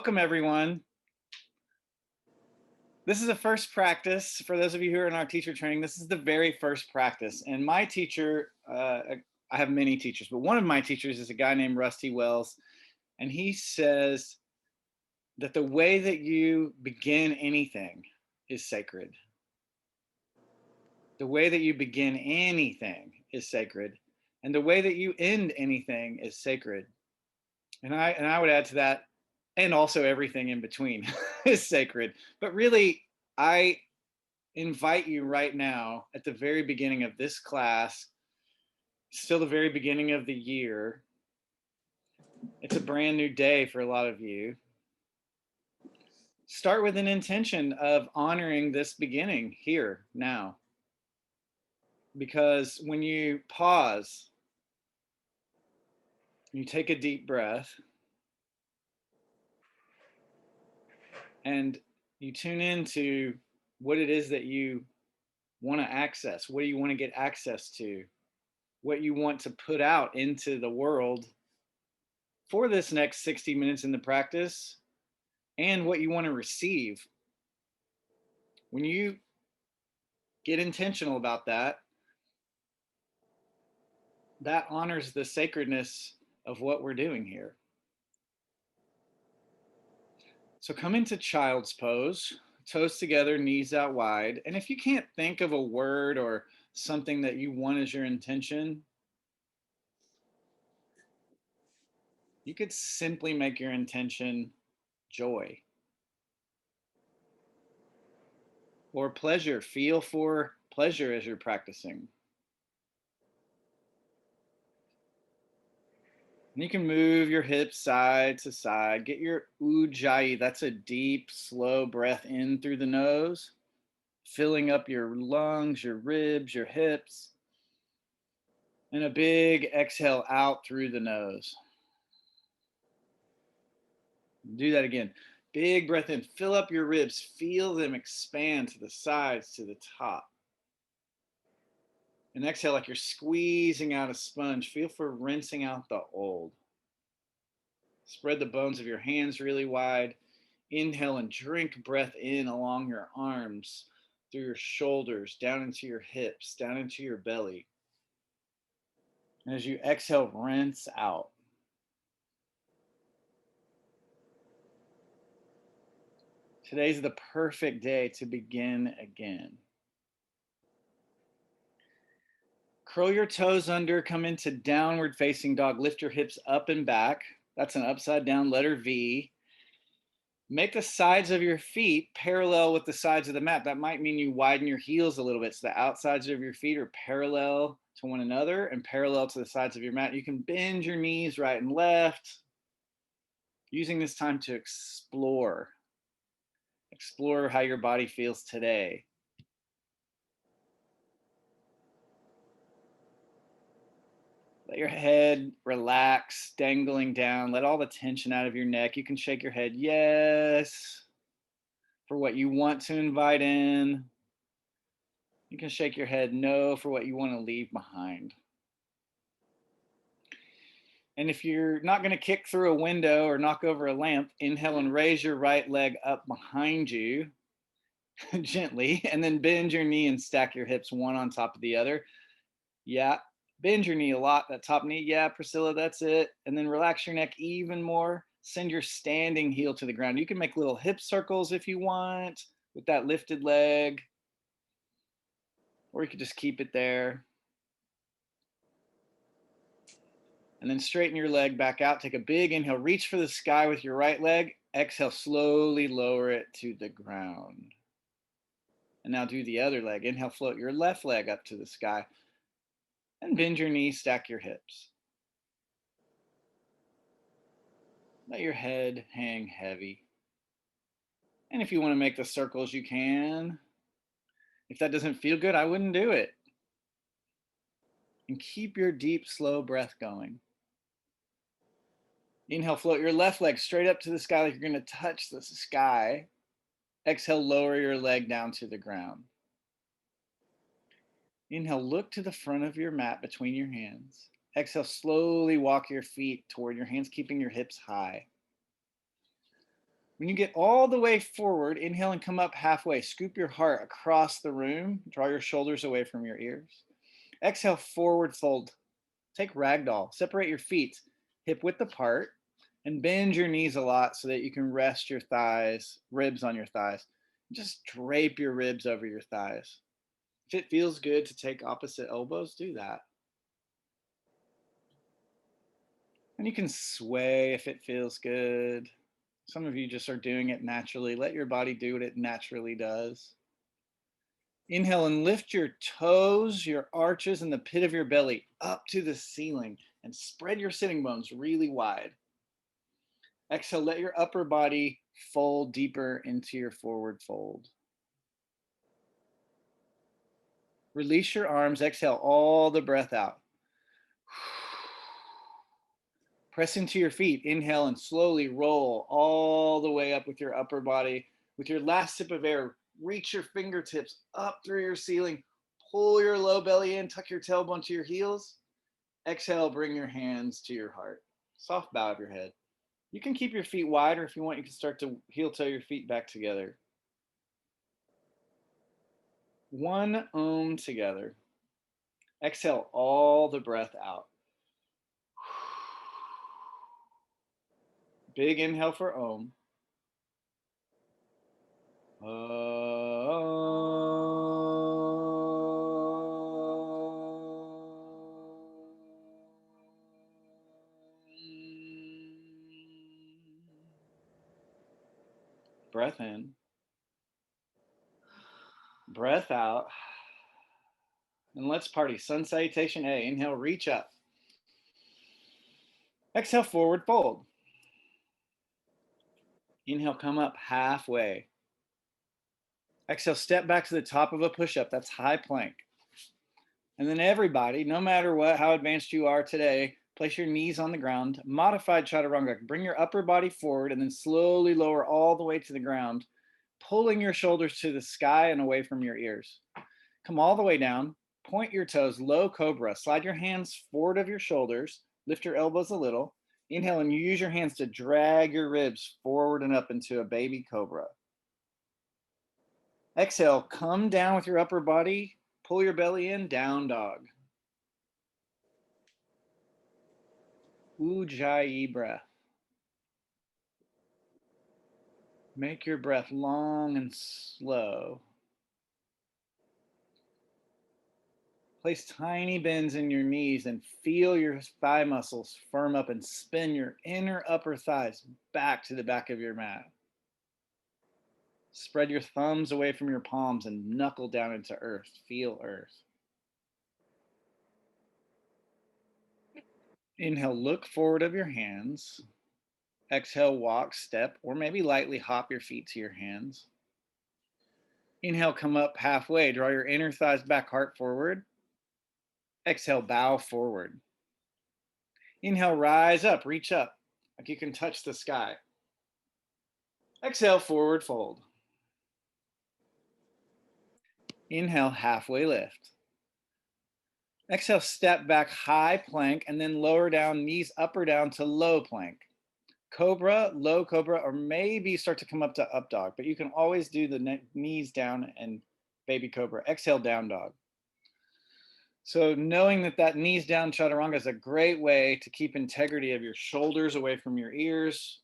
Welcome, everyone. This is a first practice. For those of you who are in our teacher training, this is the very first practice. And my teacher, I have many teachers, but one of my teachers is a guy named Rusty Wells. And he says that the way that you begin anything is sacred. The way that you begin anything is sacred. And the way that you end anything is sacred. And I would add to that, and also everything in between is sacred. But really, I invite you right now at the very beginning of this class, still the very beginning of the year. It's a brand new day for a lot of you. Start with an intention of honoring this beginning here now. Because when you pause, you take a deep breath, and you tune into what it is that you want to access, what do you want to get access to, what you want to put out into the world for this next 60 minutes in the practice, and what you want to receive. When you get intentional about that, that honors the sacredness of what we're doing here. So come into child's pose, toes together, knees out wide. And if you can't think of a word or something that you want as your intention, you could simply make your intention joy or pleasure. Feel for pleasure as you're practicing. And you can move your hips side to side. Get your ujjayi. That's a deep, slow breath in through the nose, filling up your lungs, your ribs, your hips. And a big exhale out through the nose. Do that again. Big breath in. Fill up your ribs. Feel them expand to the sides, to the top. And exhale like you're squeezing out a sponge. Feel for rinsing out the old. Spread the bones of your hands really wide. Inhale and drink breath in along your arms, through your shoulders, down into your hips, down into your belly. And as you exhale, rinse out. Today's the perfect day to begin again. Curl your toes under, come into downward facing dog. Lift your hips up and back. That's an upside down letter V. Make the sides of your feet parallel with the sides of the mat. That might mean you widen your heels a little bit so the outsides of your feet are parallel to one another and parallel to the sides of your mat. You can bend your knees right and left, using this time to explore how your body feels today. Let your head relax, dangling down. Let all the tension out of your neck. You can shake your head yes for what you want to invite in. You can shake your head no for what you want to leave behind. And if you're not going to kick through a window or knock over a lamp, inhale and raise your right leg up behind you gently, and then bend your knee and stack your hips one on top of the other. Yeah, bend your knee a lot, that top knee. Yeah, Priscilla, that's it. And then relax your neck even more. Send your standing heel to the ground. You can make little hip circles if you want with that lifted leg, or you could just keep it there. And then straighten your leg back out. Take a big inhale, reach for the sky with your right leg. Exhale, slowly lower it to the ground. And now do the other leg. Inhale, float your left leg up to the sky. And bend your knees, stack your hips. Let your head hang heavy. And if you want to make the circles, you can. If that doesn't feel good, I wouldn't do it. And keep your deep, slow breath going. Inhale, float your left leg straight up to the sky like you're going to touch the sky. Exhale, lower your leg down to the ground. Inhale, look to the front of your mat between your hands. Exhale, slowly walk your feet toward your hands, keeping your hips high. When you get all the way forward, inhale and come up halfway. Scoop your heart across the room. Draw your shoulders away from your ears. Exhale, forward fold. Take ragdoll. Separate your feet hip width apart and bend your knees a lot so that you can rest your thighs, ribs on your thighs. Just drape your ribs over your thighs. If it feels good to take opposite elbows, do that. And you can sway if it feels good. Some of you just are doing it naturally. Let your body do what it naturally does. Inhale and lift your toes, your arches, and the pit of your belly up to the ceiling and spread your sitting bones really wide. Exhale, let your upper body fold deeper into your forward fold. Release your arms. Exhale all the breath out. Press into your feet. Inhale and slowly roll all the way up with your upper body. With your last sip of air, reach your fingertips up through your ceiling. Pull your low belly in, tuck your tailbone to your heels. Exhale, bring your hands to your heart. Soft bow of your head. You can keep your feet wider if you want. You can start to heel toe your feet back together. One Om together. Exhale all the breath out. Big inhale for Om. Breath in. Breath out. And let's party. Sun salutation A. Inhale, reach up. Exhale, forward fold. Inhale, come up halfway. Exhale, step back to the top of a push-up. That's high plank. And then everybody, no matter what, how advanced you are today, place your knees on the ground. Modified chaturanga. Bring your upper body forward and then slowly lower all the way to the ground, pulling your shoulders to the sky and away from your ears. Come all the way down. Point your toes, low cobra. Slide your hands forward of your shoulders. Lift your elbows a little. Inhale and you use your hands to drag your ribs forward and up into a baby cobra. Exhale, come down with your upper body. Pull your belly in, down dog. Ujjayi breath. Make your breath long and slow. Place tiny bends in your knees and feel your thigh muscles firm up and spin your inner upper thighs back to the back of your mat. Spread your thumbs away from your palms and knuckle down into earth. Feel earth. Inhale, look forward of your hands. Exhale, walk, step, or maybe lightly hop your feet to your hands. Inhale, come up halfway. Draw your inner thighs back, heart forward. Exhale, bow forward. Inhale, rise up, reach up, like you can touch the sky. Exhale, forward fold. Inhale, halfway lift. Exhale, step back, high plank, and then lower down, knees up or down to low plank. Cobra, low cobra, or maybe start to come up to up dog, but you can always do the knees down and baby cobra. Exhale, down dog. So knowing that knees down chaturanga is a great way to keep integrity of your shoulders away from your ears.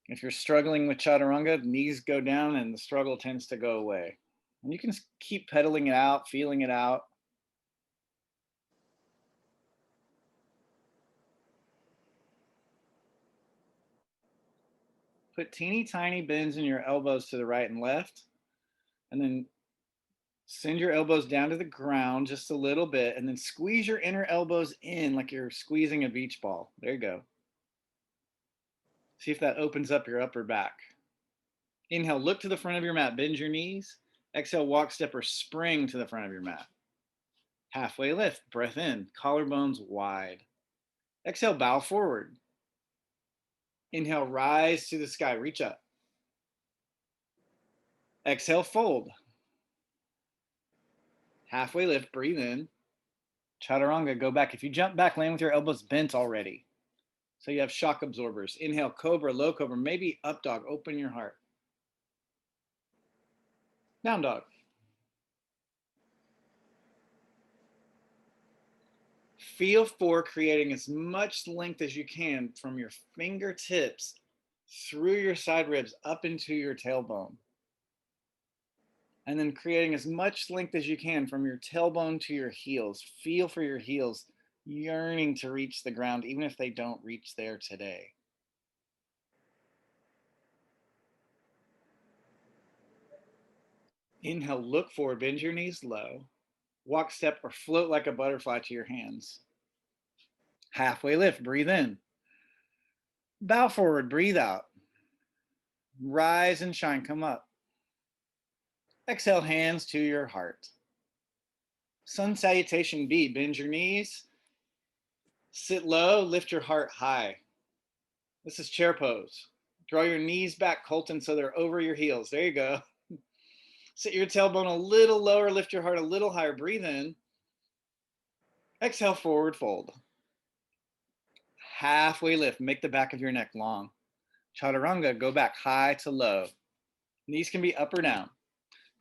If you're struggling with chaturanga, knees go down and the struggle tends to go away. And you can keep pedaling it out, feeling it out. Put teeny tiny bends in your elbows to the right and left. And then send your elbows down to the ground just a little bit. And then squeeze your inner elbows in like you're squeezing a beach ball. There you go. See if that opens up your upper back. Inhale, look to the front of your mat. Bend your knees. Exhale, walk, step, or spring to the front of your mat. Halfway lift. Breath in. Collarbones wide. Exhale, bow forward. Inhale, rise to the sky. Reach up. Exhale, fold. Halfway lift. Breathe in. Chaturanga, go back. If you jump back, land with your elbows bent already. So you have shock absorbers. Inhale, cobra, low cobra, maybe up dog, open your heart. Down dog. Feel for creating as much length as you can from your fingertips through your side ribs up into your tailbone. And then creating as much length as you can from your tailbone to your heels. Feel for your heels yearning to reach the ground, even if they don't reach there today. Inhale, look forward, bend your knees low. Walk, step, or float like a butterfly to your hands. Halfway lift, breathe in. Bow forward, breathe out. Rise and shine, come up. Exhale, hands to your heart. Sun salutation B, bend your knees. Sit low, lift your heart high. This is chair pose. Draw your knees back, Colton, so they're over your heels. There you go. Sit your tailbone a little lower, lift your heart a little higher. Breathe in. Exhale, forward fold. Halfway lift, make the back of your neck long. Chaturanga, go back high to low. Knees can be up or down.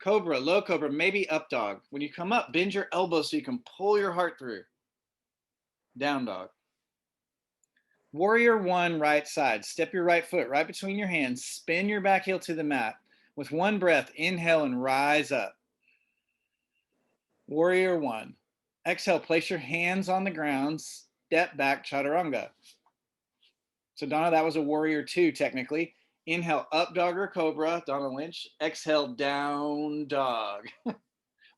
Cobra, low cobra, maybe up dog. When you come up, bend your elbows so you can pull your heart through. Down dog. Warrior one, right side. Step your right foot right between your hands. Spin your back heel to the mat. With one breath, inhale and rise up. Warrior one. Exhale, place your hands on the ground. Step back, chaturanga. So Donna, that was a warrior two technically. Inhale, up dog or cobra, Donna Lynch. Exhale, down dog.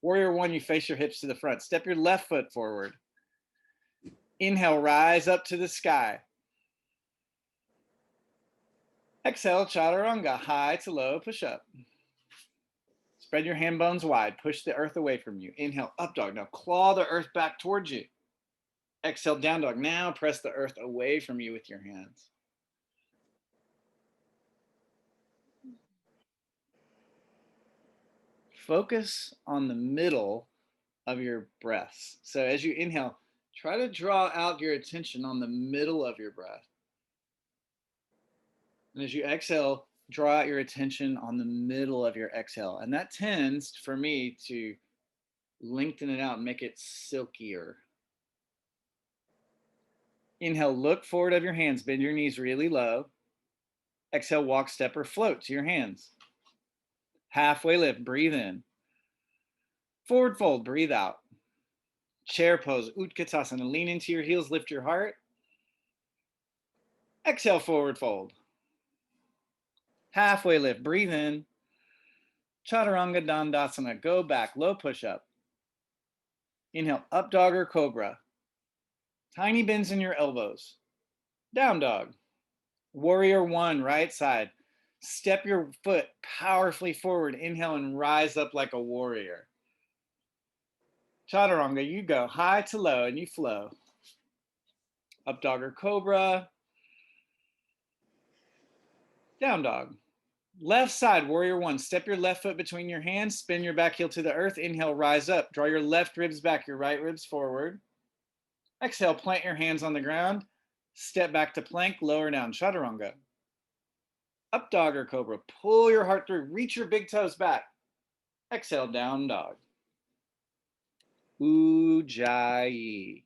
Warrior one, you face your hips to the front. Step your left foot forward. Inhale, rise up to the sky. Exhale, chaturanga, high to low, push up. Spread your hand bones wide, push the earth away from you. Inhale, up dog. Now claw the earth back towards you. Exhale, down dog. Now press the earth away from you with your hands. Focus on the middle of your breaths. So as you inhale, try to draw out your attention on the middle of your breath. And as you exhale, draw out your attention on the middle of your exhale. And that tends, for me, to lengthen it out and make it silkier. Inhale, look forward of your hands, bend your knees really low. Exhale, walk, step, or float to your hands. Halfway lift, breathe in. Forward fold, breathe out. Chair pose, Utkatasana. Lean into your heels, lift your heart. Exhale, forward fold. Halfway lift, breathe in. Chaturanga Dandasana, go back, low push up. Inhale, up dog or cobra. Tiny bends in your elbows. Down dog. Warrior one, right side. Step your foot powerfully forward. Inhale and rise up like a warrior. Chaturanga, you go high to low and you flow. Up dog or cobra. Down dog. Left side, warrior one. Step your left foot between your hands. Spin your back heel to the earth. Inhale, rise up. Draw your left ribs back, your right ribs forward. Exhale, plant your hands on the ground. Step back to plank, lower down, chaturanga. Up dog or cobra. Pull your heart through. Reach your big toes back. Exhale, down dog. Ujjayi.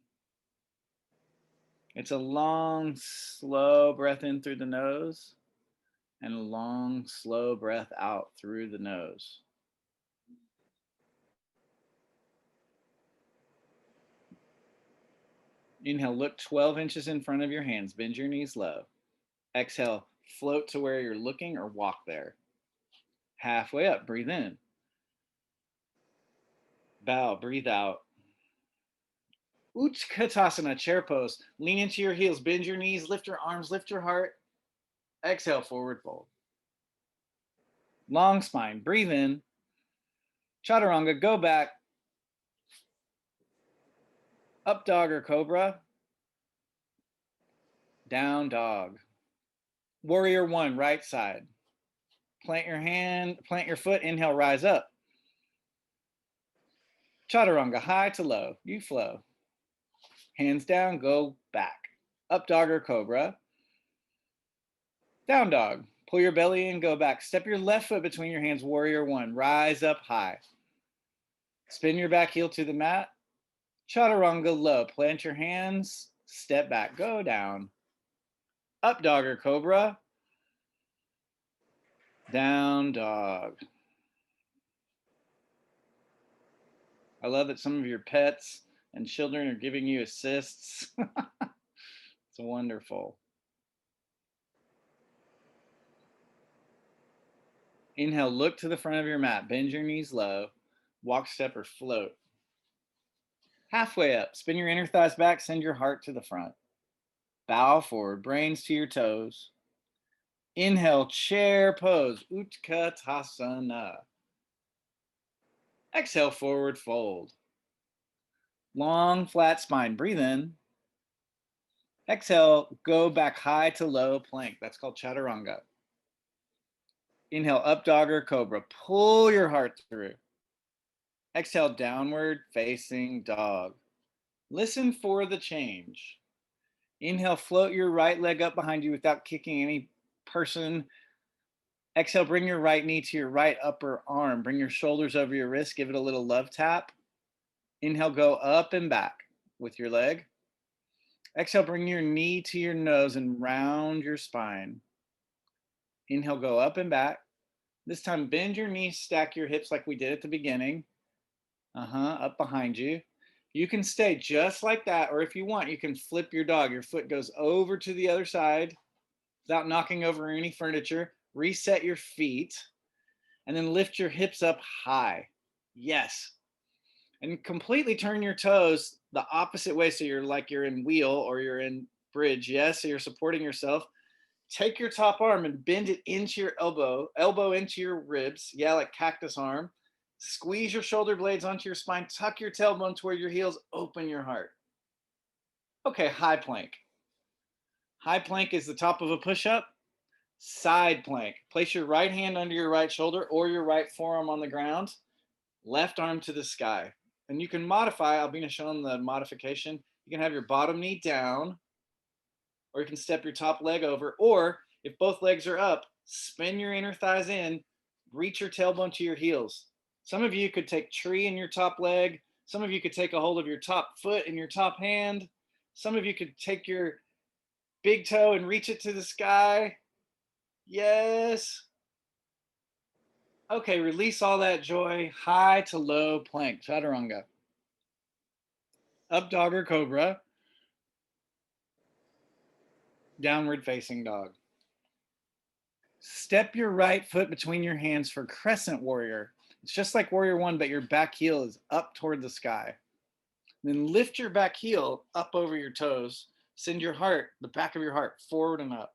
It's a long, slow breath in through the nose and a long, slow breath out through the nose. Inhale, look 12 inches in front of your hands. Bend your knees low. Exhale, float to where you're looking or walk there. Halfway up, breathe in. Bow, breathe out. Utkatasana, chair pose. Lean into your heels, bend your knees, lift your arms, lift your heart. Exhale, forward fold. Long spine, breathe in. Chaturanga, go back. Up dog or cobra. Down dog. Warrior one, right side. Plant your foot, inhale, rise up. Chaturanga, high to low, you flow. Hands down, go back. Up dog or cobra. Down dog. Pull your belly in, go back. Step your left foot between your hands, warrior one. Rise up high. Spin your back heel to the mat. Chaturanga low. Plant your hands, step back, go down. Up dog or cobra. Down dog. I love that some of your pets and children are giving you assists. It's wonderful. Inhale, look to the front of your mat. Bend your knees low. Walk, step, or float. Halfway up, spin your inner thighs back. Send your heart to the front. Bow forward, brains to your toes. Inhale, chair pose, Utkatasana. Exhale, forward fold. Long, flat spine. Breathe in. Exhale, go back high to low plank. That's called chaturanga. Inhale, up dog or cobra. Pull your heart through. Exhale, downward facing dog. Listen for the change. Inhale, float your right leg up behind you without kicking any person. Exhale, bring your right knee to your right upper arm. Bring your shoulders over your wrist. Give it a little love tap. Inhale, go up and back with your leg. Exhale, bring your knee to your nose and round your spine. Inhale, go up and back. This time, bend your knees, stack your hips like we did at the beginning. Up behind you. You can stay just like that, or if you want, you can flip your dog. Your foot goes over to the other side without knocking over any furniture. Reset your feet, and then lift your hips up high. Yes. And completely turn your toes the opposite way, so you're like you're in wheel or you're in bridge. Yes, so you're supporting yourself. Take your top arm and bend it into your elbow into your ribs. Yeah, like cactus arm. Squeeze your shoulder blades onto your spine. Tuck your tailbone toward your heels. Open your heart. Okay, high plank. High plank is the top of a push-up. Side plank. Place your right hand under your right shoulder or your right forearm on the ground. Left arm to the sky. And you can modify. Albina showing the modification. You can have your bottom knee down, or you can step your top leg over, or if both legs are up, spin your inner thighs in, reach your tailbone to your heels. Some of you could take tree in your top leg. Some of you could take a hold of your top foot in your top hand. Some of you could take your big toe and reach it to the sky. Yes. Okay, release all that joy. High to low plank, chaturanga. Up dog or cobra. Downward facing dog. Step your right foot between your hands for crescent warrior. It's just like warrior one, but your back heel is up toward the sky. Then lift your back heel up over your toes. Send your heart, the back of your heart, forward and up.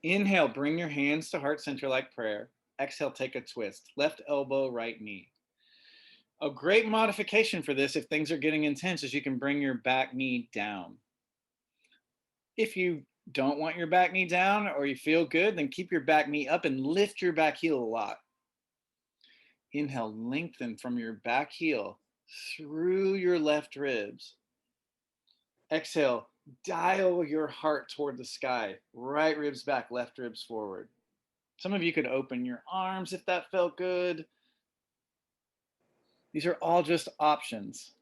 Inhale, bring your hands to heart center like prayer. Exhale, take a twist. Left elbow, right knee. A great modification for this, if things are getting intense, is you can bring your back knee down. If you don't want your back knee down or you feel good, then keep your back knee up and lift your back heel a lot. Inhale, lengthen from your back heel through your left ribs. Exhale, dial your heart toward the sky. Right ribs back, left ribs forward. Some of you could open your arms if that felt good. These are all just options,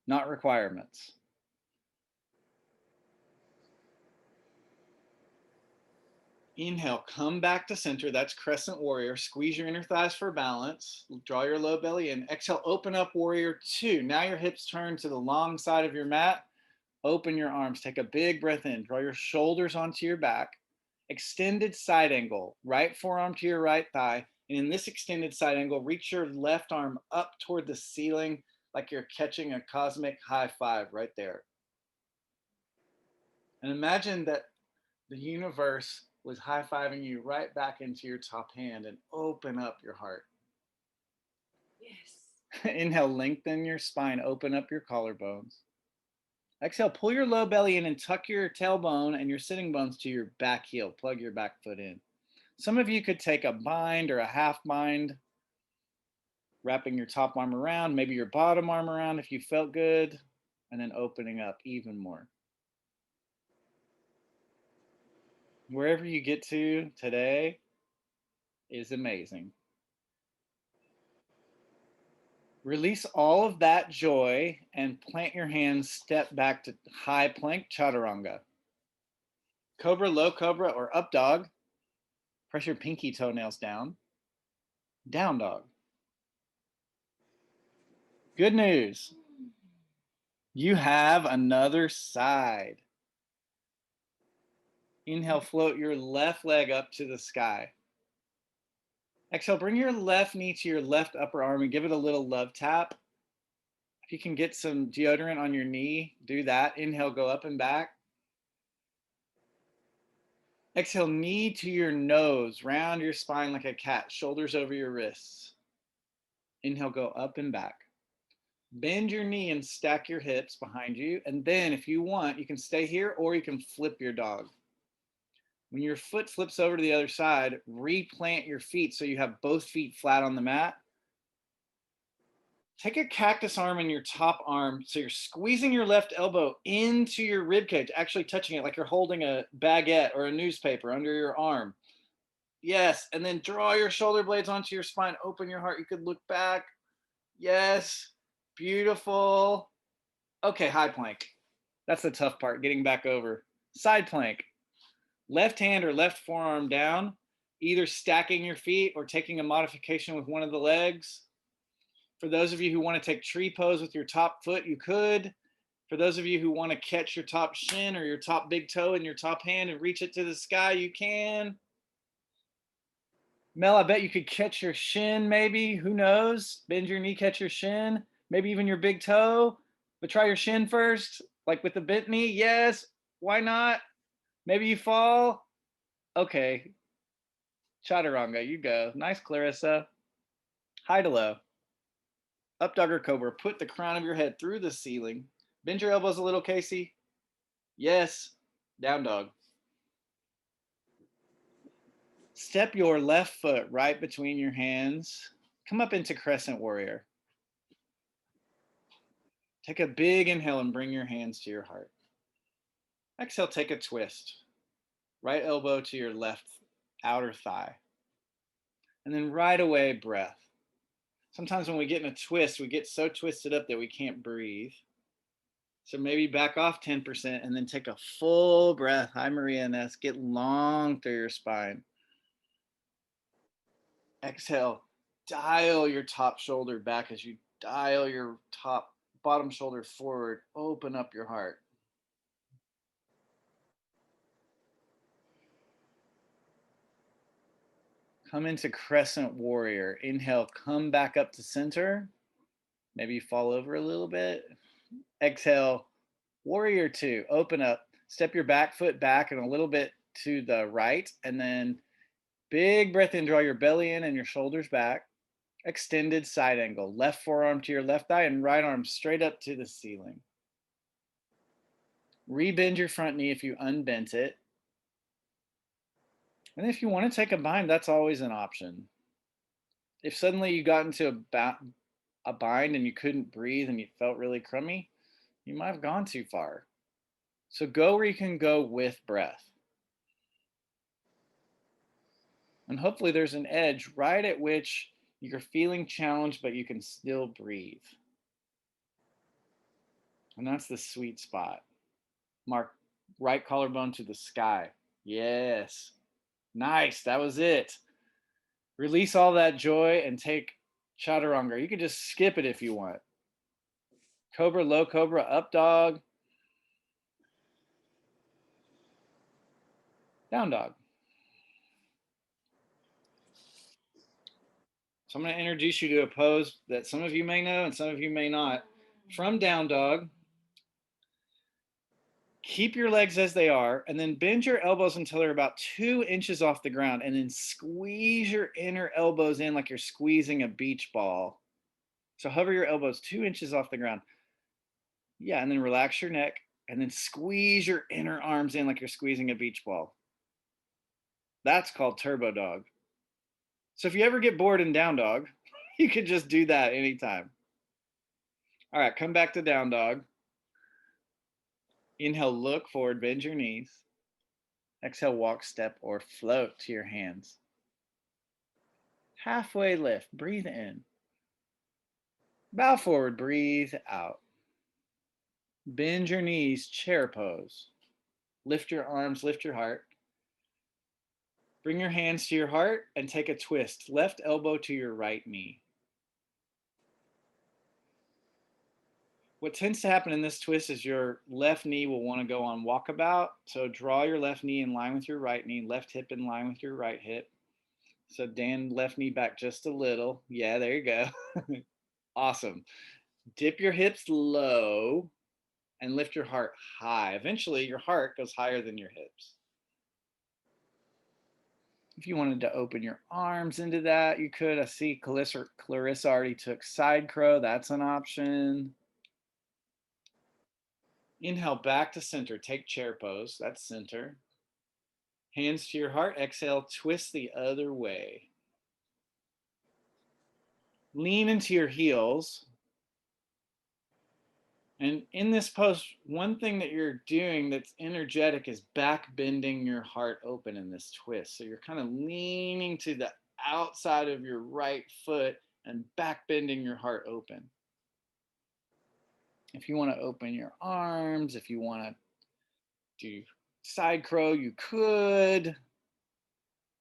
not requirements. Inhale, come back to center. That's crescent warrior. Squeeze your inner thighs for balance. Draw your low belly in. Exhale, open up warrior two. Now your hips turn to the long side of your mat. Open your arms. Take a big breath in. Draw your shoulders onto your back. Extended side angle. Right forearm to your right thigh. And in this extended side angle, reach your left arm up toward the ceiling like you're catching a cosmic high five right there. And imagine that the universe was high-fiving you right back into your top hand, and open up your heart. Yes. Inhale, lengthen your spine, open up your collarbones. Exhale, pull your low belly in and tuck your tailbone and your sitting bones to your back heel. Plug your back foot in. Some of you could take a bind or a half bind, wrapping your top arm around, maybe your bottom arm around if you felt good, and then opening up even more. Wherever you get to today is amazing. Release all of that joy and plant your hands, step back to high plank chaturanga. Cobra, low cobra, or up dog. Press your pinky toenails down. Down dog. Good news. You have another side. Inhale, float your left leg up to the sky. Exhale, bring your left knee to your left upper arm and give it a little love tap. If you can get some deodorant on your knee, do that. Inhale, go up and back. Exhale, knee to your nose, round your spine like a cat, shoulders over your wrists. Inhale, go up and back. Bend your knee and stack your hips behind you. And then if you want, you can stay here or you can flip your dog. When your foot flips over to the other side, replant your feet so you have both feet flat on the mat. Take a cactus arm in your top arm. So you're squeezing your left elbow into your rib cage, actually touching it like you're holding a baguette or a newspaper under your arm. Yes. And then draw your shoulder blades onto your spine. Open your heart. You could look back. Yes. Beautiful. Okay, high plank. That's the tough part, getting back over. Side plank. Left hand or left forearm down, either stacking your feet or taking a modification with one of the legs. For those of you who want to take tree pose with your top foot, you could. For those of you who want to catch your top shin or your top big toe in your top hand and reach it to the sky, you can. Mel, I bet you could catch your shin maybe. Who knows? Bend your knee, catch your shin, maybe even your big toe. But try your shin first, like with the bent knee. Yes. Why not? Maybe you fall. Okay. Chaturanga, you go. Nice, Clarissa. High to low. Up dog or cobra. Put the crown of your head through the ceiling. Bend your elbows a little, Casey. Yes. Down dog. Step your left foot right between your hands. Come up into crescent warrior. Take a big inhale and bring your hands to your heart. Exhale, take a twist. Right elbow to your left outer thigh. And then right away, breath. Sometimes when we get in a twist, we get so twisted up that we can't breathe. So maybe back off 10% and then take a full breath. Hi, Maria and S. Get long through your spine. Exhale. Dial your top shoulder back as you dial your bottom shoulder forward. Open up your heart. Come into crescent warrior. Inhale, come back up to center. Maybe you fall over a little bit. Exhale, warrior two. Open up. Step your back foot back and a little bit to the right. And then big breath in, draw your belly in and your shoulders back. Extended side angle. Left forearm to your left thigh and right arm straight up to the ceiling. Rebend your front knee if you unbent it. And if you want to take a bind, that's always an option. If suddenly you got into a bind and you couldn't breathe and you felt really crummy, you might have gone too far. So go where you can go with breath. And hopefully there's an edge right at which you're feeling challenged, but you can still breathe. And that's the sweet spot. Mark right collarbone to the sky. Yes. Nice. That was it. Release all that joy and take chaturanga. You can just skip it if you want. Cobra, low cobra, up dog. Down dog. So I'm going to introduce you to a pose that some of you may know and some of you may not. From down dog, keep your legs as they are, and then bend your elbows until they're about 2 inches off the ground, and then squeeze your inner elbows in like you're squeezing a beach ball. So hover your elbows 2 inches off the ground. Yeah, and then relax your neck, and then squeeze your inner arms in like you're squeezing a beach ball. That's called turbo dog. So if you ever get bored in down dog, you could just do that anytime. All right, come back to down dog. Inhale, look forward, bend your knees. Exhale, walk, step, or float to your hands. Halfway lift, breathe in. Bow forward, breathe out. Bend your knees, chair pose. Lift your arms, lift your heart. Bring your hands to your heart and take a twist. Left elbow to your right knee. What tends to happen in this twist is your left knee will want to go on walkabout. So draw your left knee in line with your right knee, left hip in line with your right hip. So Dan, left knee back just a little. Yeah, there you go. Awesome. Dip your hips low and lift your heart high. Eventually, your heart goes higher than your hips. If you wanted to open your arms into that, you could. I see Clarissa already took side crow. That's an option. Inhale back to center. Take chair pose. That's center. Hands to your heart. Exhale, twist the other way. Lean into your heels. And in this pose, one thing that you're doing that's energetic is back bending your heart open in this twist. So you're kind of leaning to the outside of your right foot and back bending your heart open. If you want to open your arms, if you want to do side crow, you could.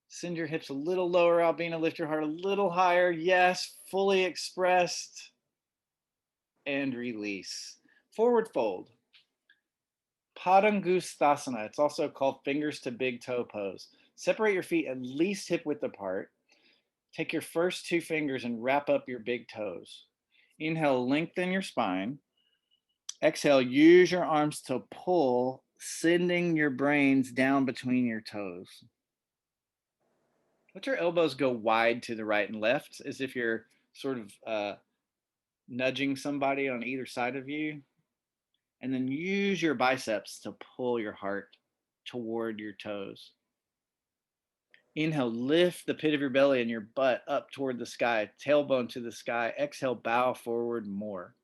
Send your hips a little lower, Albina. Lift your heart a little higher. Yes, fully expressed. And release. Forward fold. Padangusthasana. It's also called fingers to big toe pose. Separate your feet at least hip width apart. Take your first two fingers and wrap up your big toes. Inhale, lengthen your spine. Exhale, use your arms to pull, sending your brains down between your toes. Let your elbows go wide to the right and left, as if you're sort of nudging somebody on either side of you. And then use your biceps to pull your heart toward your toes. Inhale, lift the pit of your belly and your butt up toward the sky, tailbone to the sky. Exhale, bow forward more.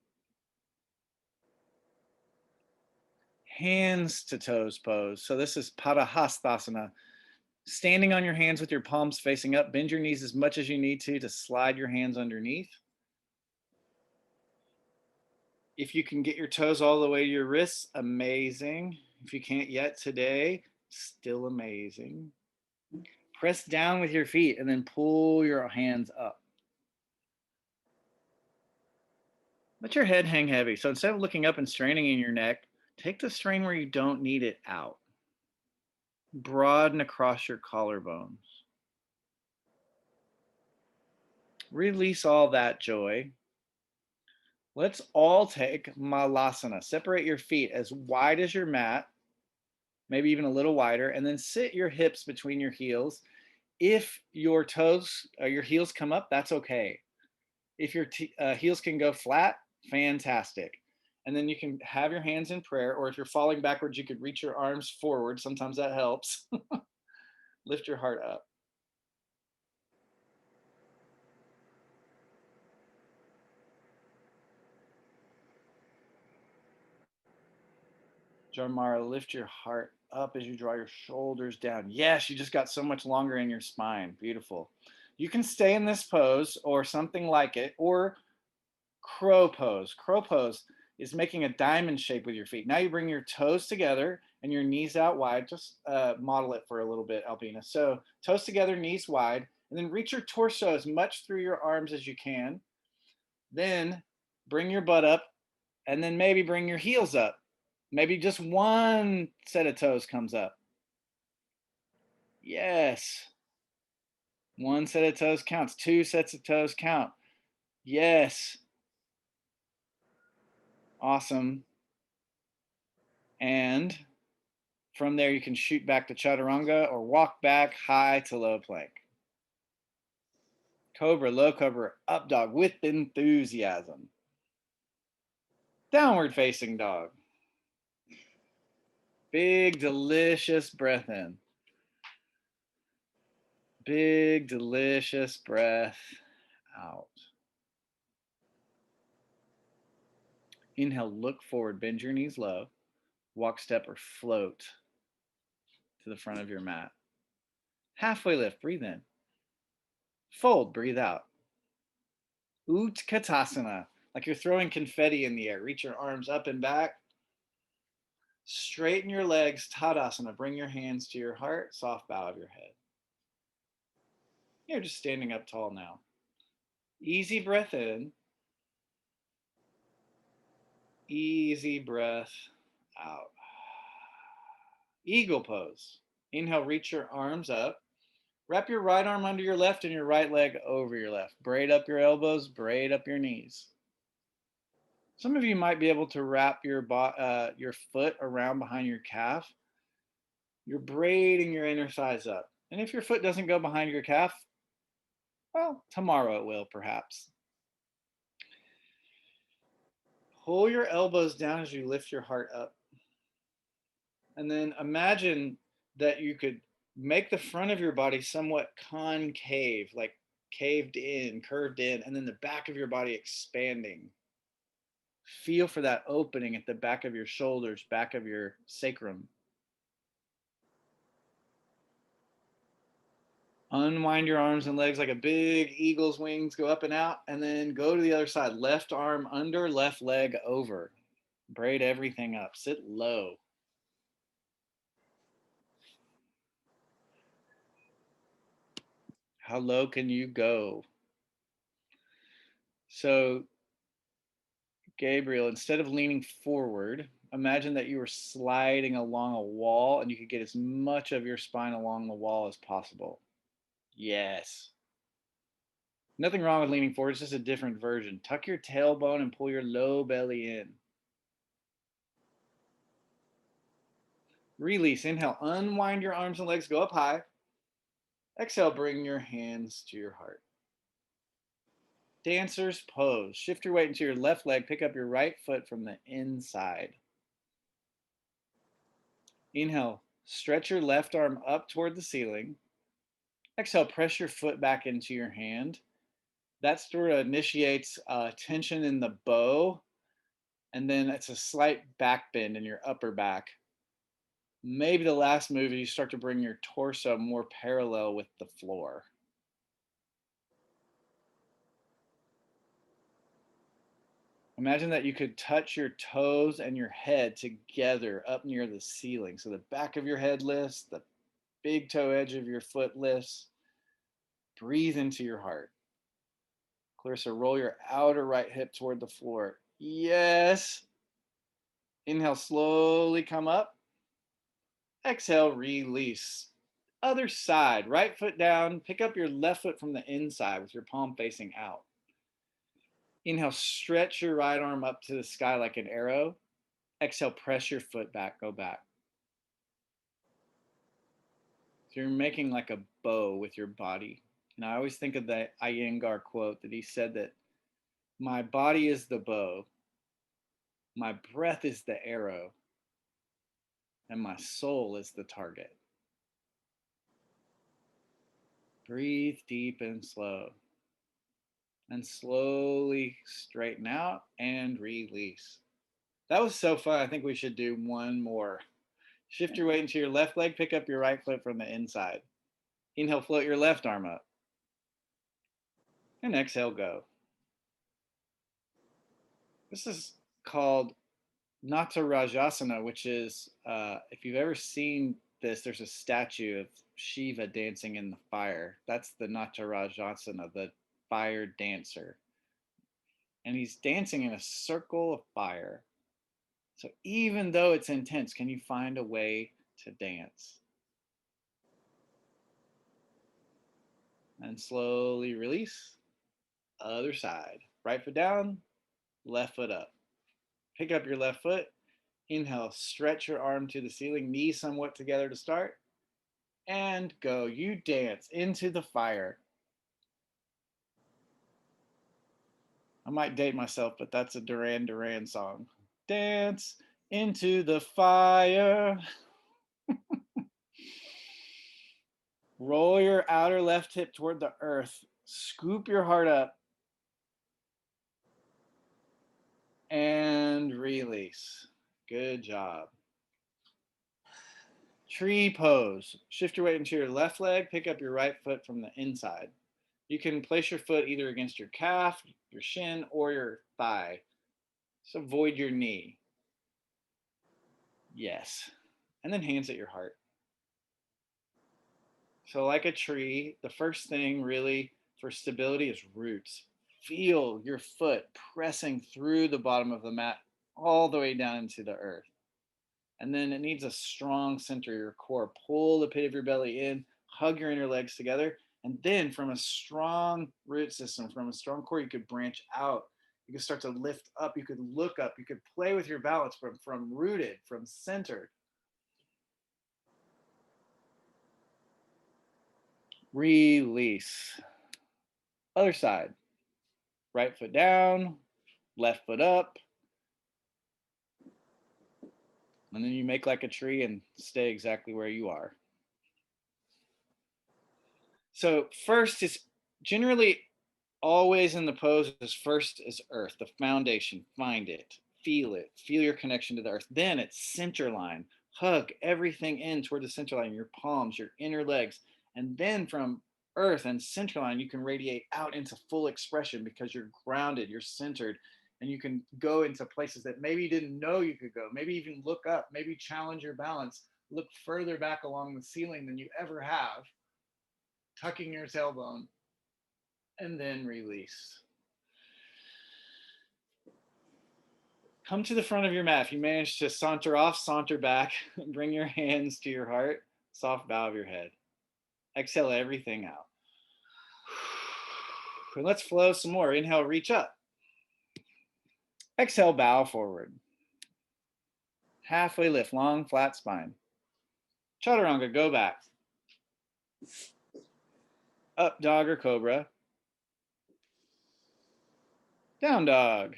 Hands to toes pose. So this is Padahastasana. Standing on your hands with your palms facing up, bend your knees as much as you need to slide your hands underneath. If you can get your toes all the way to your wrists, amazing. If you can't yet today, still amazing. Press down with your feet and then pull your hands up. Let your head hang heavy. So instead of looking up and straining in your neck, take the strain where you don't need it out. Broaden across your collarbones. Release all that joy. Let's all take Malasana. Separate your feet as wide as your mat, maybe even a little wider, and then sit your hips between your heels. If your toes or your heels come up, that's okay. If your heels can go flat, fantastic. And then you can have your hands in prayer, or if you're falling backwards, you could reach your arms forward. Sometimes that helps. Lift your heart up. Jarmara, lift your heart up as you draw your shoulders down. Yes, you just got so much longer in your spine. Beautiful. You can stay in this pose or something like it, or crow pose. Crow pose is making a diamond shape with your feet. Now you bring your toes together and your knees out wide. Just model it for a little bit, Albina. So toes together, knees wide, and then reach your torso as much through your arms as you can. Then bring your butt up, and then maybe bring your heels up. Maybe just one set of toes comes up. Yes. One set of toes counts. Two sets of toes count. Yes. Awesome. And from there, you can shoot back to chaturanga or walk back high to low plank. Cobra, low cobra, up dog with enthusiasm. Downward facing dog. Big, delicious breath in. Big, delicious breath out. Inhale, look forward, bend your knees low. Walk, step, or float to the front of your mat. Halfway lift, breathe in. Fold, breathe out. Utkatasana, like you're throwing confetti in the air. Reach your arms up and back. Straighten your legs, Tadasana. Bring your hands to your heart, soft bow of your head. You're just standing up tall now. Easy breath in. Easy breath out. Eagle pose. Inhale, reach your arms up. Wrap your right arm under your left and your right leg over your left. Braid up your elbows, braid up your knees. Some of you might be able to wrap your foot around behind your calf. You're braiding your inner thighs up. And if your foot doesn't go behind your calf, well, tomorrow it will perhaps. Pull your elbows down as you lift your heart up. And then imagine that you could make the front of your body somewhat concave, like caved in, curved in, and then the back of your body expanding. Feel for that opening at the back of your shoulders, back of your sacrum. Unwind your arms and legs like a big eagle's wings, go up and out, and then go to the other side. Left arm under, left leg over. Braid everything up. Sit low. How low can you go? So, Gabriel, instead of leaning forward, imagine that you were sliding along a wall and you could get as much of your spine along the wall as possible. Yes. Nothing wrong with leaning forward, it's just a different version. Tuck your tailbone and pull your low belly in. Release. Inhale, unwind your arms and legs, go up high. Exhale, bring your hands to your heart. Dancer's pose. Shift your weight into your left leg, pick up your right foot from the inside. Inhale, stretch your left arm up toward the ceiling. Exhale, press your foot back into your hand. That sort of initiates tension in the bow, and then it's a slight back bend in your upper back. Maybe the last move is you start to bring your torso more parallel with the floor. Imagine that you could touch your toes and your head together up near the ceiling. So the back of your head lifts, the big toe edge of your foot lifts. Breathe into your heart. Clarissa, roll your outer right hip toward the floor. Yes. Inhale, slowly come up. Exhale, release. Other side, right foot down. Pick up your left foot from the inside with your palm facing out. Inhale, stretch your right arm up to the sky like an arrow. Exhale, press your foot back, go back. So you're making like a bow with your body. And I always think of the Iyengar quote that he said that my body is the bow, my breath is the arrow, and my soul is the target. Breathe deep and slow. And slowly straighten out and release. That was so fun. I think we should do one more. Shift your weight into your left leg, pick up your right foot from the inside. Inhale, float your left arm up. And exhale, go. This is called Natarajasana, which is, if you've ever seen this, there's a statue of Shiva dancing in the fire. That's the Natarajasana, the fire dancer. And he's dancing in a circle of fire. So even though it's intense, can you find a way to dance? And slowly release. Other side. Right foot down, left foot up. Pick up your left foot. Inhale, stretch your arm to the ceiling, knees somewhat together to start. And go. You dance into the fire. I might date myself, but that's a Duran Duran song. Dance into the fire. Roll your outer left hip toward the earth. Scoop your heart up. And release. Good job. Tree pose. Shift your weight into your left leg, pick up your right foot from the inside. You can place your foot either against your calf, your shin, or your thigh. So avoid your knee. Yes. And then hands at your heart. So, like a tree, the first thing really for stability is roots. Feel your foot pressing through the bottom of the mat all the way down into the earth. And then it needs a strong center, your core. Pull the pit of your belly in, hug your inner legs together. And then from a strong root system, from a strong core, you could branch out. You could start to lift up. You could look up. You could play with your balance from rooted, from centered. Release. Other side. Right foot down, left foot up. And then you make like a tree and stay exactly where you are. So first is generally always in the pose is first is earth, the foundation. Find it, feel your connection to the earth. Then it's center line. Hug everything in toward the center line, your palms, your inner legs. And then from earth and center line, you can radiate out into full expression because you're grounded, you're centered, and you can go into places that maybe you didn't know you could go. Maybe even look up, maybe challenge your balance, look further back along the ceiling than you ever have, tucking your tailbone, and then release. Come to the front of your mat. If you manage to saunter off, saunter back, bring your hands to your heart, soft bow of your head. Exhale everything out. And let's flow some more. Inhale, reach up. Exhale, bow forward. Halfway lift, long, flat spine. Chaturanga, go back. Up dog or cobra. Down dog.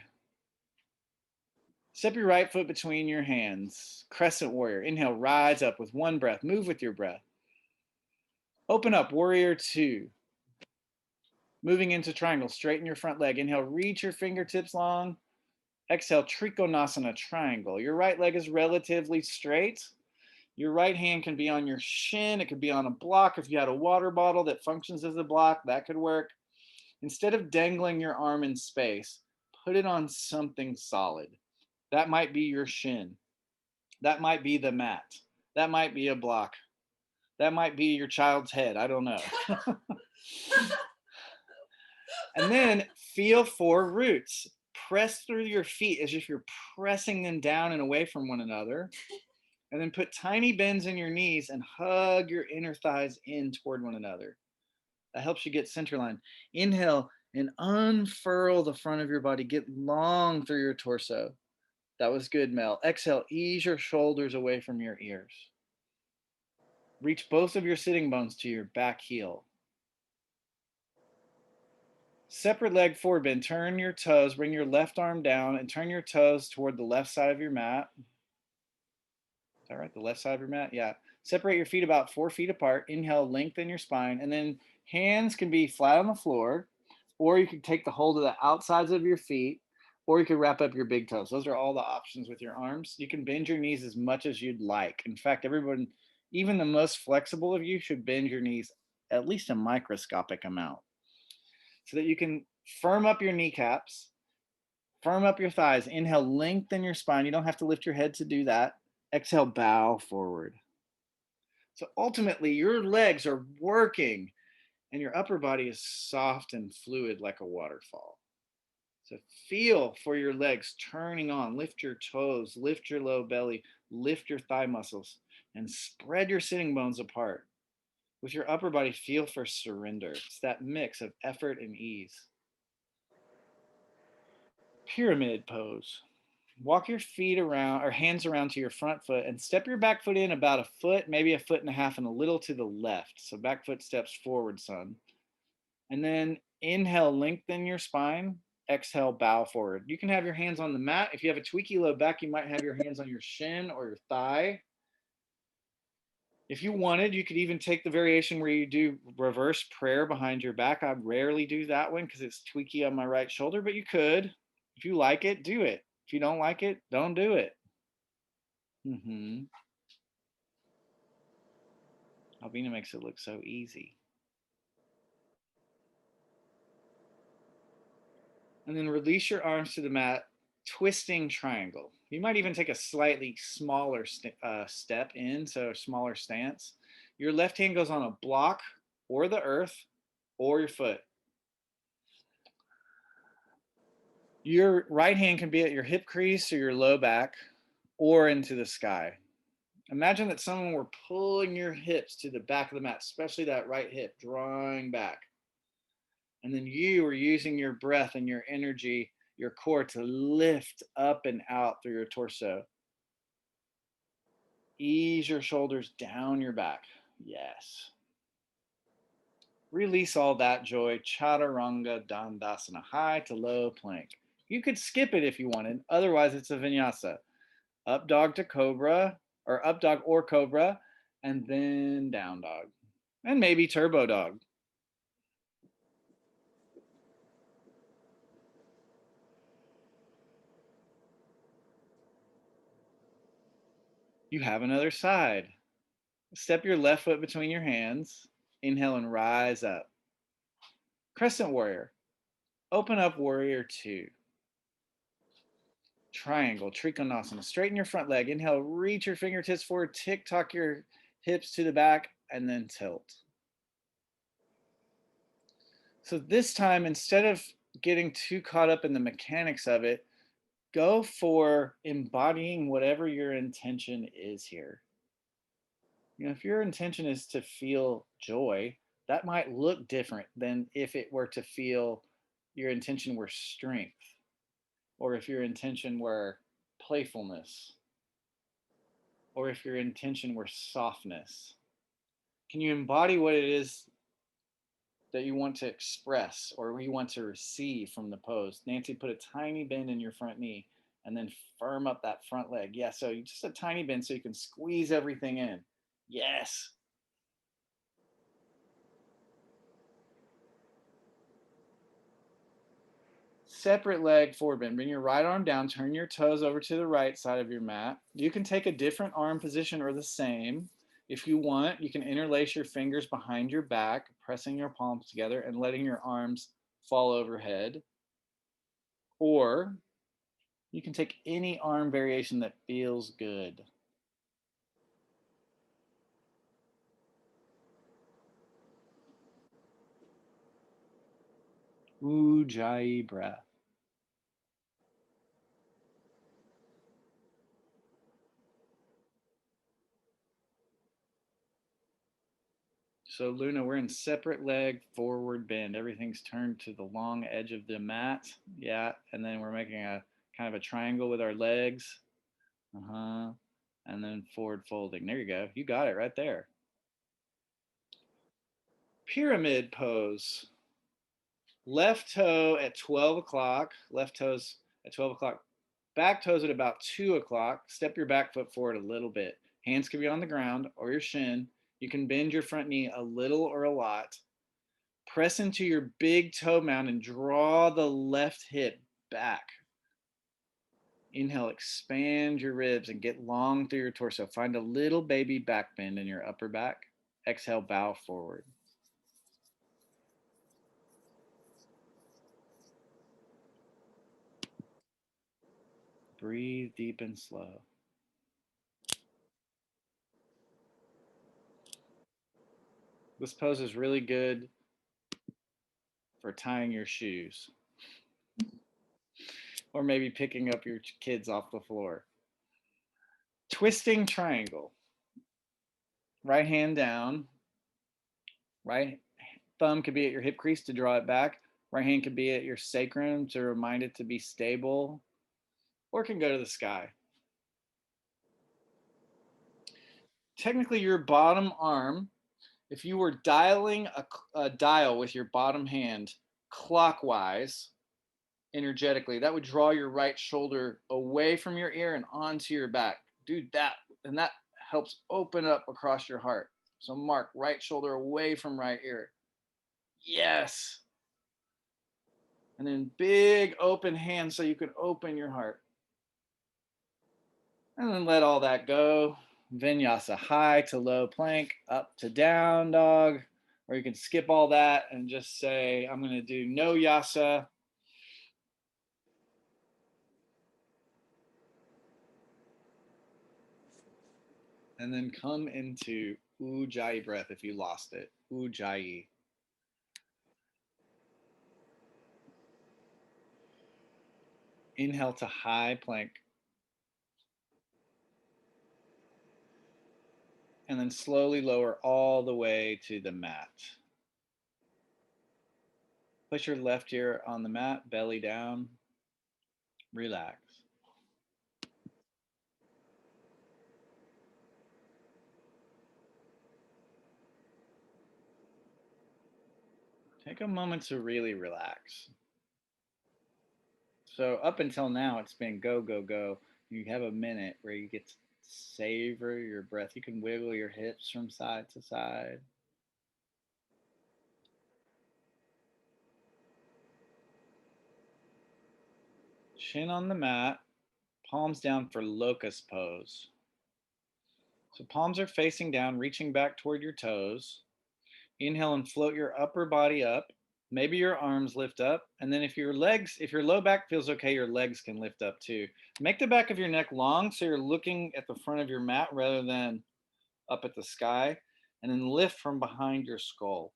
Step your right foot between your hands. Crescent warrior. Inhale, rise up with one breath. Move with your breath. Open up, warrior two. Moving into triangle, straighten your front leg. Inhale, reach your fingertips long. Exhale, Trikonasana, triangle. Your right leg is relatively straight. Your right hand can be on your shin. It could be on a block. If you had a water bottle that functions as a block, that could work. Instead of dangling your arm in space, put it on something solid. That might be your shin. That might be the mat. That might be a block. That might be your child's head. I don't know. And then feel for roots. Press through your feet as if you're pressing them down and away from one another. And then put tiny bends in your knees and hug your inner thighs in toward one another. That helps you get center line. Inhale and unfurl the front of your body. Get long through your torso. That was good, Mel. Exhale, ease your shoulders away from your ears. Reach both of your sitting bones to your back heel. Separate leg forward bend. Turn your toes, bring your left arm down and turn your toes toward the left side of your mat. Is that right? The left side of your mat? Yeah. Separate your feet about 4 feet apart. Inhale, lengthen your spine. And then hands can be flat on the floor, or you can take the hold of the outsides of your feet, or you could wrap up your big toes. Those are all the options with your arms. You can bend your knees as much as you'd like. In fact, everyone, even the most flexible of you, should bend your knees at least a microscopic amount so that you can firm up your kneecaps, firm up your thighs. Inhale, lengthen your spine. You don't have to lift your head to do that. Exhale, bow forward. So ultimately, your legs are working and your upper body is soft and fluid like a waterfall. So feel for your legs turning on. Lift your toes, lift your low belly, lift your thigh muscles, and spread your sitting bones apart. With your upper body, feel for surrender. It's that mix of effort and ease. Pyramid pose. Walk your feet around or hands around to your front foot and step your back foot in about a foot, maybe a foot and a half, and a little to the left. So back foot steps forward, son. And then inhale, lengthen your spine. Exhale, bow forward. You can have your hands on the mat. If you have a tweaky low back, you might have your hands on your shin or your thigh. If you wanted, you could even take the variation where you do reverse prayer behind your back. I rarely do that one because it's tweaky on my right shoulder, but you could. If you like it, do it. If you don't like it, don't do it. Alvina makes it look so easy. And then release your arms to the mat, twisting triangle. You might even take a slightly smaller step in, so a smaller stance. Your left hand goes on a block or the earth or your foot. Your right hand can be at your hip crease or your low back or into the sky. Imagine that someone were pulling your hips to the back of the mat, especially that right hip, drawing back. And then you are using your breath and your energy, your core to lift up and out through your torso. Ease your shoulders down your back. Yes. Release all that joy. Chaturanga Dandasana, high to low plank. You could skip it if you wanted. Otherwise, it's a vinyasa. Up dog to cobra, or up dog or cobra, and then down dog. And maybe turbo dog. You have another side. Step your left foot between your hands. Inhale and rise up. Crescent warrior. Open up warrior two. Triangle, Trikonasana. Straighten your front leg. Inhale, reach your fingertips forward, tick-tock your hips to the back, and then tilt. So this time, instead of getting too caught up in the mechanics of it, go for embodying whatever your intention is here. You know, if your intention is to feel joy, that might look different than if it were to feel your intention were strength, or if your intention were playfulness, or if your intention were softness. Can you embody what it is that you want to express or you want to receive from the pose? Nancy, put a tiny bend in your front knee and then firm up that front leg. Yeah, so just a tiny bend so you can squeeze everything in. Yes. Separate leg forward bend. Bring your right arm down, turn your toes over to the right side of your mat. You can take a different arm position or the same. If you want, you can interlace your fingers behind your back, pressing your palms together and letting your arms fall overhead. Or you can take any arm variation that feels good. Ujjayi breath. So Luna, we're in separate leg forward bend. Everything's turned to the long edge of the mat. Yeah, and then we're making a kind of a triangle with our legs. Uh-huh. And then forward folding. There you go. You got it right there. Pyramid pose. Left toe at 12 o'clock. Left toes at 12 o'clock. Back toes at about 2 o'clock. Step your back foot forward a little bit. Hands can be on the ground or your shin. You can bend your front knee a little or a lot. Press into your big toe mound and draw the left hip back. Inhale, expand your ribs and get long through your torso. Find a little baby back bend in your upper back. Exhale, bow forward. Breathe deep and slow. This pose is really good for tying your shoes or maybe picking up your kids off the floor. Twisting triangle. Right hand down. Right thumb could be at your hip crease to draw it back. Right hand could be at your sacrum to remind it to be stable, or it can go to the sky. Technically, your bottom arm, if you were dialing a dial with your bottom hand clockwise, energetically, that would draw your right shoulder away from your ear and onto your back. Do that, and that helps open up across your heart. So mark right shoulder away from right ear. Yes. And then big open hand so you can open your heart. And then let all that go. Vinyasa, high to low plank, up to down dog. Or you can skip all that and just say, I'm going to do no yasa. And then come into Ujjayi breath if you lost it. Ujjayi. Inhale to high plank. And then slowly lower all the way to the mat. Place your left ear on the mat, belly down. Relax. Take a moment to really relax. So up until now, it's been go, go, go. You have a minute where you get to savor your breath. You can wiggle your hips from side to side. Chin on the mat, palms down for locust pose. So palms are facing down, reaching back toward your toes. Inhale and float your upper body up. Maybe your arms lift up. And then if your low back feels okay, your legs can lift up too. Make the back of your neck long so you're looking at the front of your mat rather than up at the sky. And then lift from behind your skull.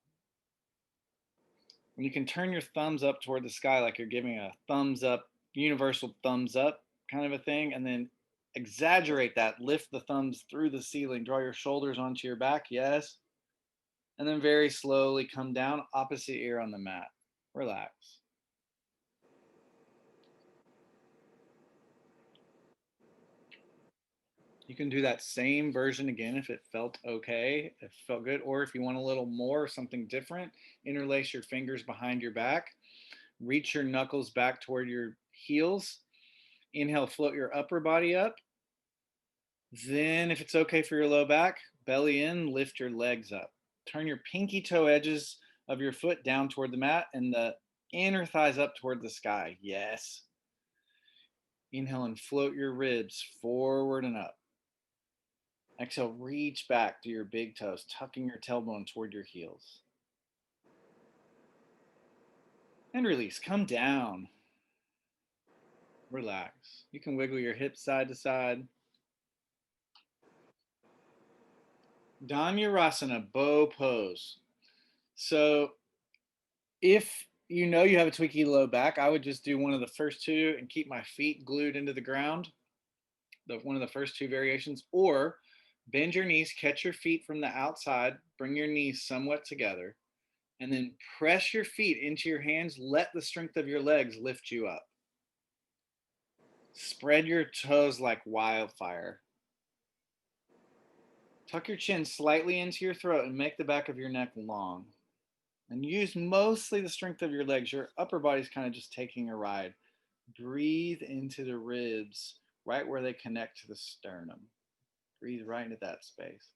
And you can turn your thumbs up toward the sky like you're giving a thumbs up, universal thumbs up kind of a thing. And then exaggerate that. Lift the thumbs through the ceiling. Draw your shoulders onto your back. Yes. And then very slowly come down, opposite ear on the mat. Relax. You can do that same version again if it felt okay, if it felt good, or if you want a little more, something different, interlace your fingers behind your back, reach your knuckles back toward your heels. Inhale, float your upper body up. Then, if it's okay for your low back, belly in, lift your legs up. Turn your pinky toe edges of your foot down toward the mat and the inner thighs up toward the sky. Yes. Inhale and float your ribs forward and up. Exhale, reach back to your big toes, tucking your tailbone toward your heels. And release, come down. Relax. You can wiggle your hips side to side. Dhanurasana, bow pose. So if you know you have a tweaky low back, I would just do one of the first two and keep my feet glued into the ground, one of the first two variations, or bend your knees, catch your feet from the outside, bring your knees somewhat together, and then press your feet into your hands. Let the strength of your legs lift you up. Spread your toes like wildfire. Tuck your chin slightly into your throat and make the back of your neck long. And use mostly the strength of your legs. Your upper body's kind of just taking a ride. Breathe into the ribs, right where they connect to the sternum. Breathe right into that space.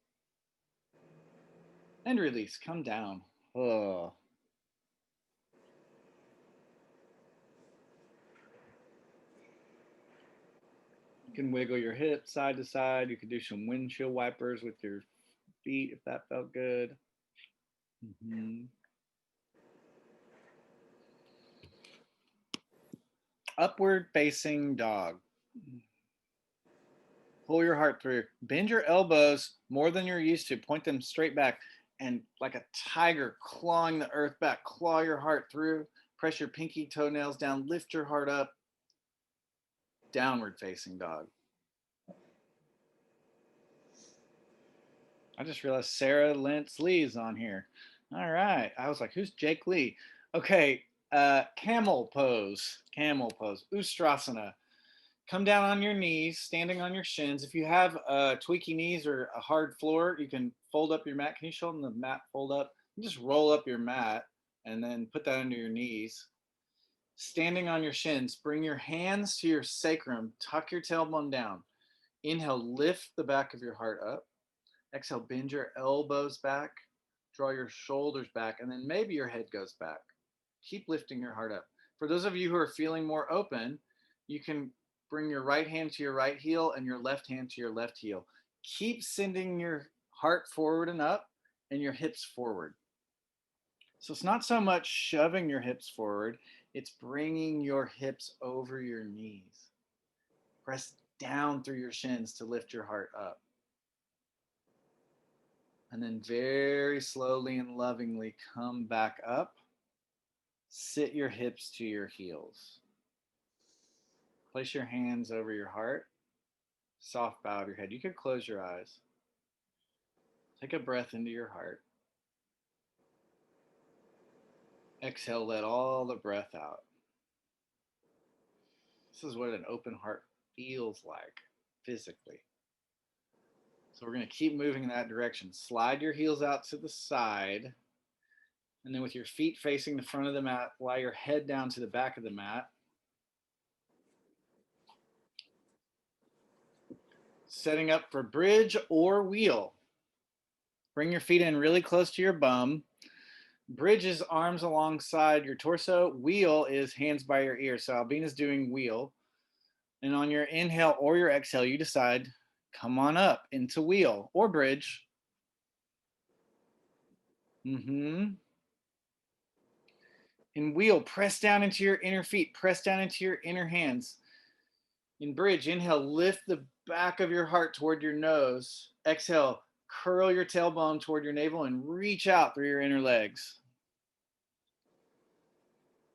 And release, come down. Oh. You can wiggle your hips side to side. You can do some windshield wipers with your feet if that felt good. Mm-hmm. Upward facing dog. Pull your heart through. Bend your elbows more than you're used to. Point them straight back and like a tiger clawing the earth back, claw your heart through. Press your pinky toenails down. Lift your heart up. Downward facing dog. I just realized Sarah Lentz Lee is on here. All right. I was like, who's Jake Lee? Okay. Camel pose. Camel pose. Ustrasana. Come down on your knees, standing on your shins. If you have tweaky knees or a hard floor, you can fold up your mat. Can you show them the mat fold up? You just roll up your mat and then put that under your knees. Standing on your shins, bring your hands to your sacrum, tuck your tailbone down. Inhale, lift the back of your heart up. Exhale, bend your elbows back, draw your shoulders back, and then maybe your head goes back. Keep lifting your heart up. For those of you who are feeling more open, you can bring your right hand to your right heel and your left hand to your left heel. Keep sending your heart forward and up and your hips forward. So it's not so much shoving your hips forward, it's bringing your hips over your knees. Press down through your shins to lift your heart up. And then very slowly and lovingly come back up. Sit your hips to your heels. Place your hands over your heart. Soft bow of your head. You could close your eyes. Take a breath into your heart. Exhale, let all the breath out. This is what an open heart feels like physically. So we're going to keep moving in that direction. Slide your heels out to the side. And then with your feet facing the front of the mat, lie your head down to the back of the mat. Setting up for bridge or wheel. Bring your feet in really close to your bum. Bridge is arms alongside your torso. Wheel is hands by your ear. So Albina's doing wheel. And on your inhale or your exhale, you decide, come on up into wheel or bridge. In wheel, press down into your inner feet. Press down into your inner hands. In bridge, inhale, lift the back of your heart toward your nose. Exhale, curl your tailbone toward your navel and reach out through your inner legs.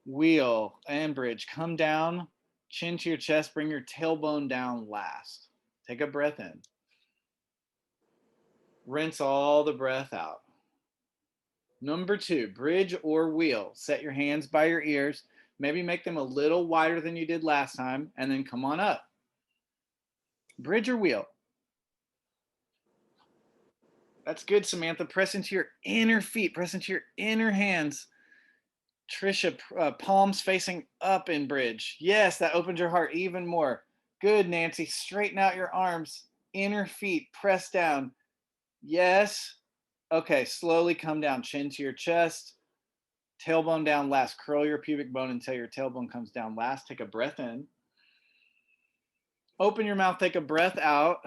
Wheel and bridge. Come down, chin to your chest, bring your tailbone down last. Take a breath in. Rinse all the breath out. Number 2, bridge or wheel. Set your hands by your ears. Maybe make them a little wider than you did last time, and then come on up. Bridge or wheel. That's good, Samantha. Press into your inner feet. Press into your inner hands. Trisha, palms facing up in bridge. Yes, that opens your heart even more. Good, Nancy. Straighten out your arms. Inner feet. Press down. Yes. Okay, slowly come down. Chin to your chest. Tailbone down last. Curl your pubic bone until your tailbone comes down last. Take a breath in. Open your mouth. Take a breath out.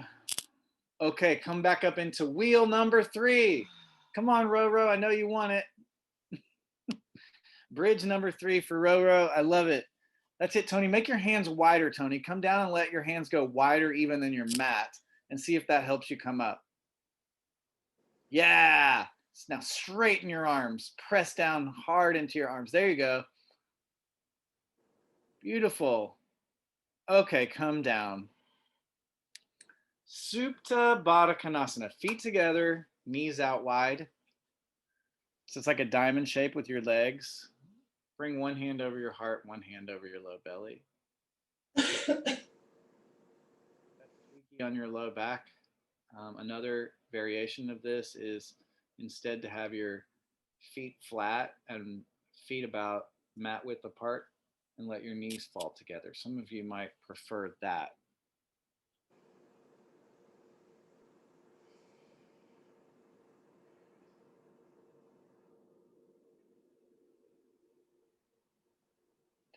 Okay, come back up into wheel number 3. Come on, Roro. I know you want it. Bridge number 3 for Roro. I love it. That's it, Tony. Make your hands wider, Tony. Come down and let your hands go wider even than your mat and see if that helps you come up. Yeah. Now straighten your arms. Press down hard into your arms. There you go. Beautiful. Okay, come down. Supta Baddha Konasana. Feet together, knees out wide. So it's like a diamond shape with your legs. Bring one hand over your heart, one hand over your low belly. Squeaky on your low back. Another variation of this is instead to have your feet flat and feet about mat width apart and let your knees fall together. Some of you might prefer that.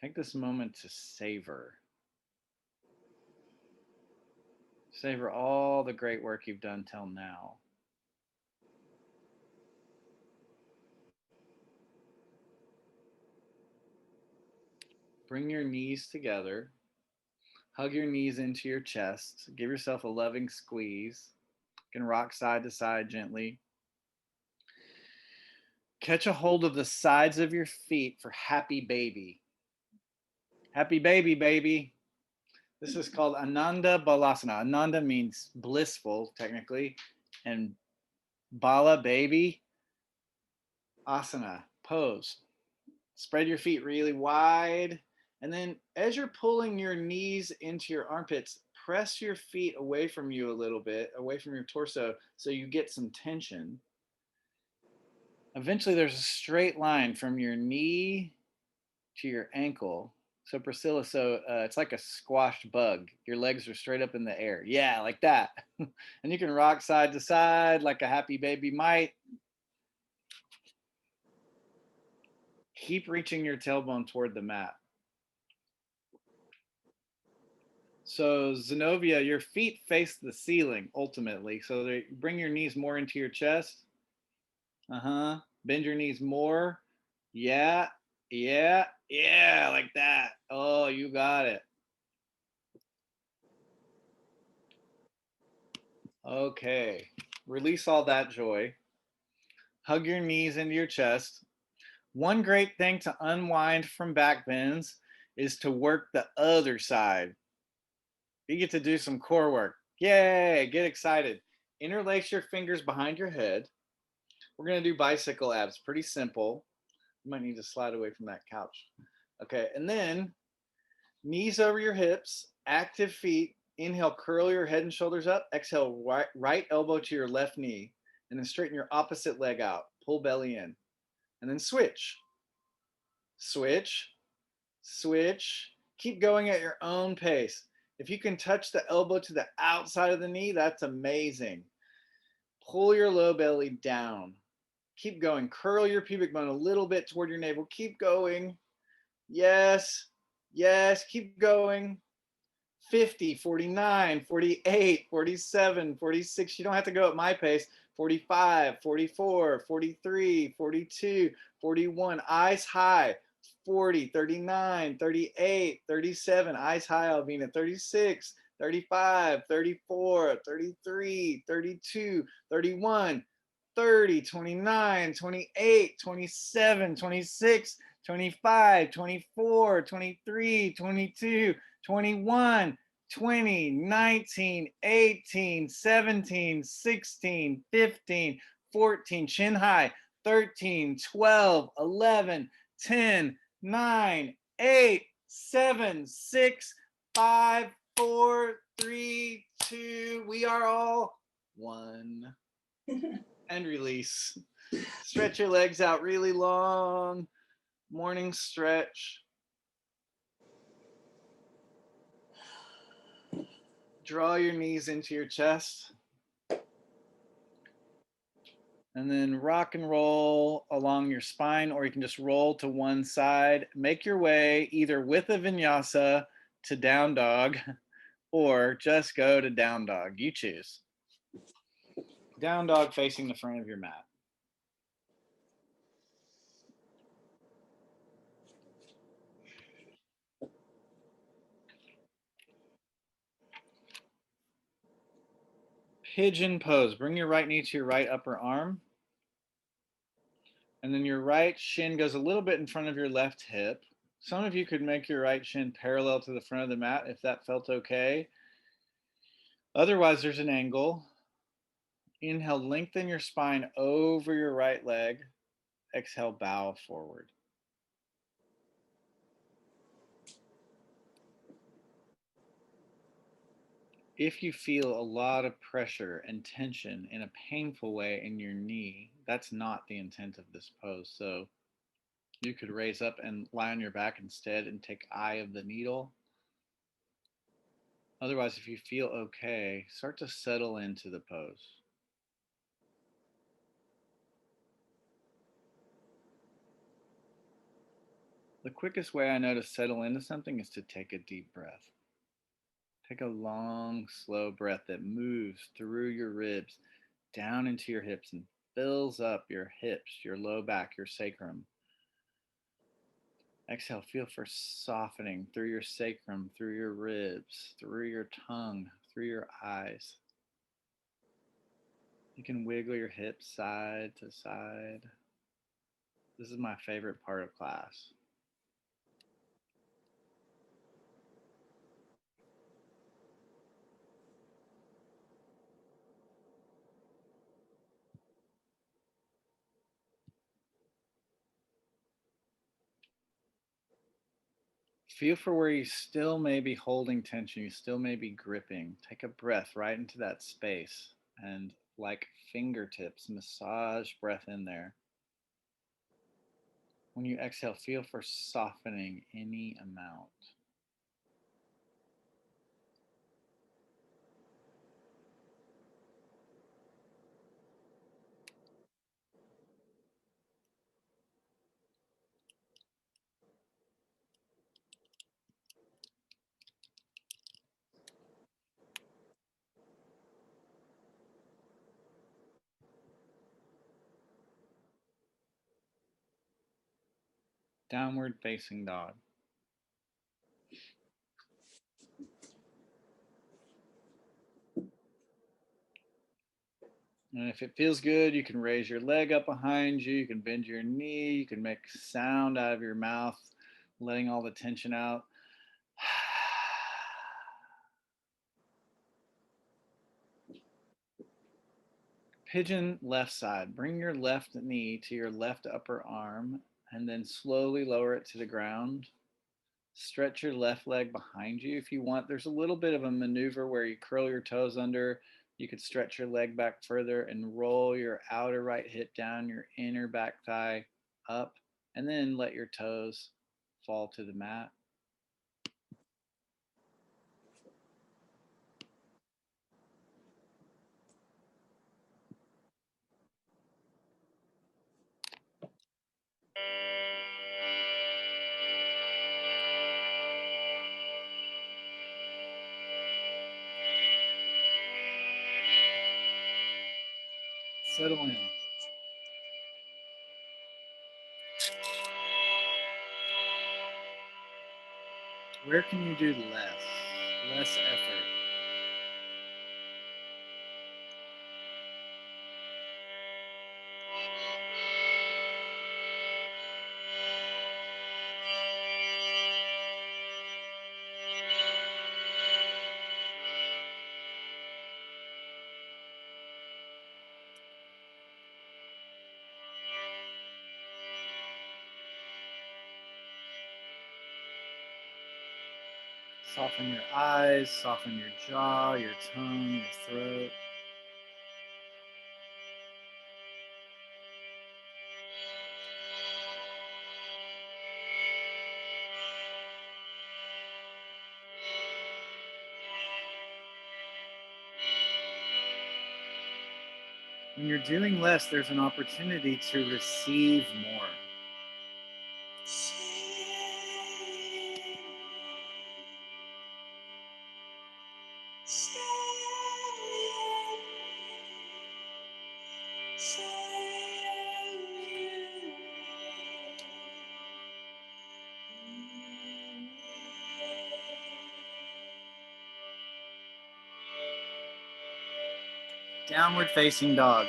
Take this moment to savor. Savor all the great work you've done till now. Bring your knees together. Hug your knees into your chest. Give yourself a loving squeeze. You can rock side to side gently. Catch a hold of the sides of your feet for happy baby. Happy baby, baby. This is called Ananda Balasana. Ananda means blissful, technically, and Bala, baby, asana, pose. Spread your feet really wide. And then as you're pulling your knees into your armpits, press your feet away from you a little bit, away from your torso, so you get some tension. Eventually, there's a straight line from your knee to your ankle. So Priscilla, it's like a squashed bug. Your legs are straight up in the air. Yeah, like that. And you can rock side to side like a happy baby might. Keep reaching your tailbone toward the mat. So Zenobia, your feet face the ceiling ultimately. So they bring your knees more into your chest. Uh-huh. Bend your knees more. Yeah. Yeah. Yeah, like that. Oh, you got it. Okay. Release all that joy. Hug your knees into your chest. One great thing to unwind from back bends is to work the other side. You get to do some core work. Yay, get excited. Interlace your fingers behind your head. We're going to do bicycle abs. Pretty simple. You might need to slide away from that couch. Okay, and then knees over your hips, active feet. Inhale, curl your head and shoulders up. Exhale, right elbow to your left knee. And then straighten your opposite leg out. Pull belly in. And then switch. Switch. Switch. Keep going at your own pace. If you can touch the elbow to the outside of the knee, that's amazing. Pull your low belly down. Keep going. Curl your pubic bone a little bit toward your navel. Keep going. Yes. Yes. Keep going. 50, 49, 48, 47, 46. You don't have to go at my pace. 45, 44, 43, 42, 41. Eyes high. 40, 39, 38, 37. Eyes high, Alvina. 36, 35, 34, 33, 32, 31, 30, 29, 28, 27, 26, 25, 24, 23, 22, 21, 20, 19, 18, 17, 16, 15, 14, chin high, 13, 12, 11, 10, 9, 8, 7, 6, 5, 4, 3, 2. We are all one. And release. Stretch your legs out really long. Morning stretch. Draw your knees into your chest. And then rock and roll along your spine, or you can just roll to one side. Make your way either with a vinyasa to down dog or just go to down dog. You choose. Down dog facing the front of your mat. Pigeon pose. Bring your right knee to your right upper arm. And then your right shin goes a little bit in front of your left hip. Some of you could make your right shin parallel to the front of the mat if that felt okay. Otherwise, there's an angle. Inhale, lengthen your spine over your right leg. Exhale, bow forward. If you feel a lot of pressure and tension in a painful way in your knee, that's not the intent of this pose. So you could raise up and lie on your back instead and take eye of the needle. Otherwise, if you feel okay, start to settle into the pose. The quickest way I know to settle into something is to take a deep breath. Take a long, slow breath that moves through your ribs, down into your hips, and fills up your hips, your low back, your sacrum. Exhale, feel for softening through your sacrum, through your ribs, through your tongue, through your eyes. You can wiggle your hips side to side. This is my favorite part of class. Feel for where you still may be holding tension, you still may be gripping. Take a breath right into that space and, like fingertips, massage breath in there. When you exhale, feel for softening any amount. Downward facing dog. And if it feels good, you can raise your leg up behind you. You can bend your knee. You can make sound out of your mouth, letting all the tension out. Pigeon left side. Bring your left knee to your left upper arm and then slowly lower it to the ground. Stretch your left leg behind you if you want. There's a little bit of a maneuver where you curl your toes under. You could stretch your leg back further and roll your outer right hip down, your inner back thigh up, and then let your toes fall to the mat. Settle in. Where can you do less effort? Soften your eyes, soften your jaw, your tongue, your throat. When you're doing less, there's an opportunity to receive more. Downward facing dog.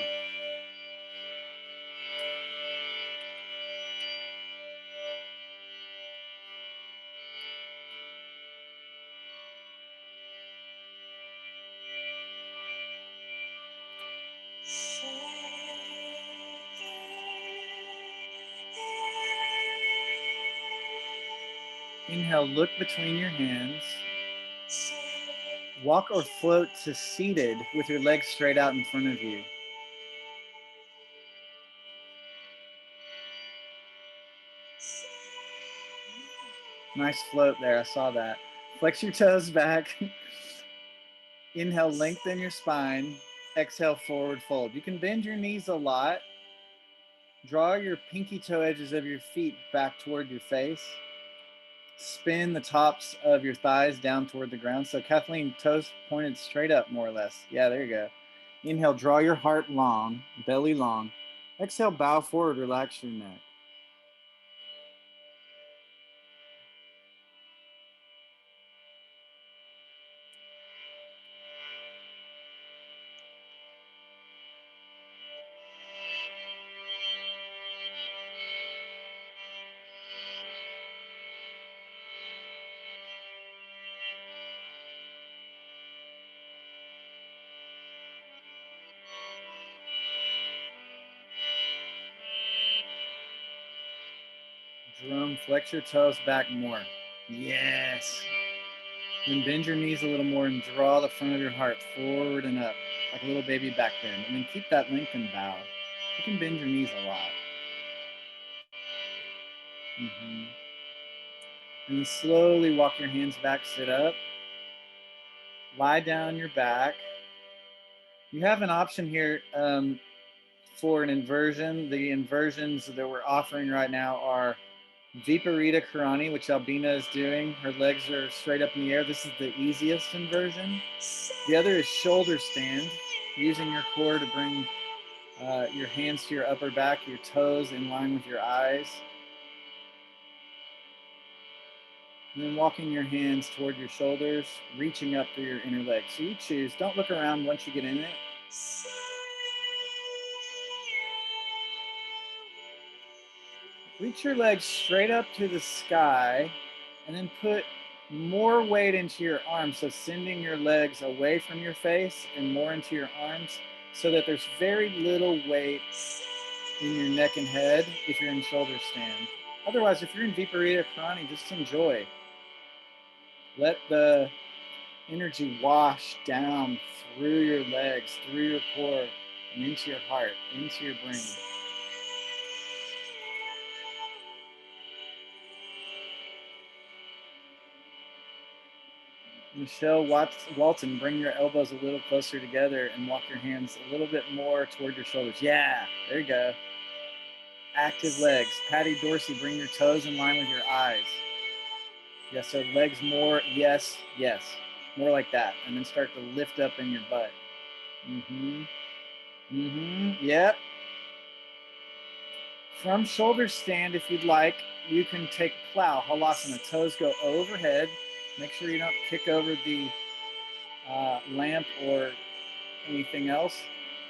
Inhale, look between your hands. Walk or float to seated with your legs straight out in front of you. Nice float there, I saw that. Flex your toes back. Inhale, lengthen your spine. Exhale, forward fold. You can bend your knees a lot. Draw your pinky toe edges of your feet back toward your face. Spin the tops of your thighs down toward the ground. So Kathleen, toes pointed straight up more or less. Yeah, there you go. Inhale, draw your heart long, belly long. Exhale, bow forward, relax your neck. Drum, flex your toes back more. Yes. Then bend your knees a little more and draw the front of your heart forward and up, like a little baby back bend. And then keep that lengthened bow. You can bend your knees a lot. And then slowly walk your hands back, sit up. Lie down your back. You have an option here for an inversion. The inversions that we're offering right now are Viparita Karani, which Albina is doing. Her legs are straight up in the air. This is the easiest inversion. The other is shoulder stand, using your core to bring your hands to your upper back, your toes in line with your eyes. And then walking your hands toward your shoulders, reaching up through your inner legs. So you choose. Don't look around once you get in it. Reach your legs straight up to the sky and then put more weight into your arms. So sending your legs away from your face and more into your arms so that there's very little weight in your neck and head if you're in shoulder stand. Otherwise, if you're in Viparita Karani, just enjoy. Let the energy wash down through your legs, through your core, and into your heart, into your brain. Michelle Walton, bring your elbows a little closer together and walk your hands a little bit more toward your shoulders. Yeah, there you go. Active legs. Patty Dorsey, bring your toes in line with your eyes. Yes, so legs more, yes, yes. More like that. And then start to lift up in your butt. Yep. From shoulder stand, if you'd like, you can take plow, halasana. Toes go overhead. Make sure you don't kick over the lamp or anything else.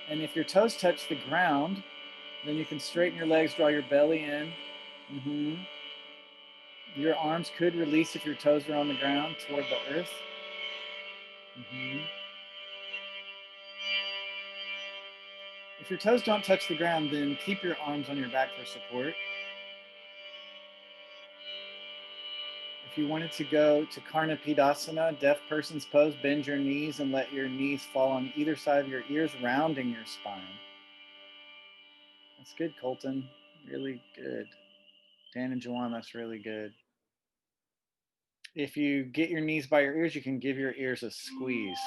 And if your toes touch the ground, then you can straighten your legs, draw your belly in. Your arms could release if your toes are on the ground toward the earth. If your toes don't touch the ground, then keep your arms on your back for support. If you wanted to go to Karnapidasana, deaf person's pose, bend your knees and let your knees fall on either side of your ears, rounding your spine. That's good, Colton. Really good. Dan and Jawan, that's really good. If you get your knees by your ears, you can give your ears a squeeze.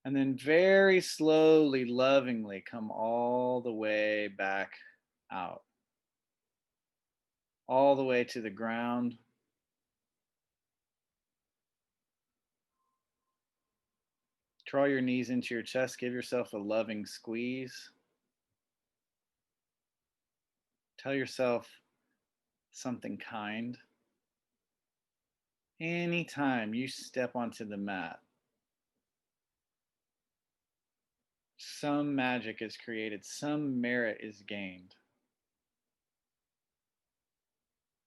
And then very slowly, lovingly come all the way back out. All the way to the ground. Draw your knees into your chest. Give yourself a loving squeeze. Tell yourself something kind. Anytime you step onto the mat, some magic is created, some merit is gained.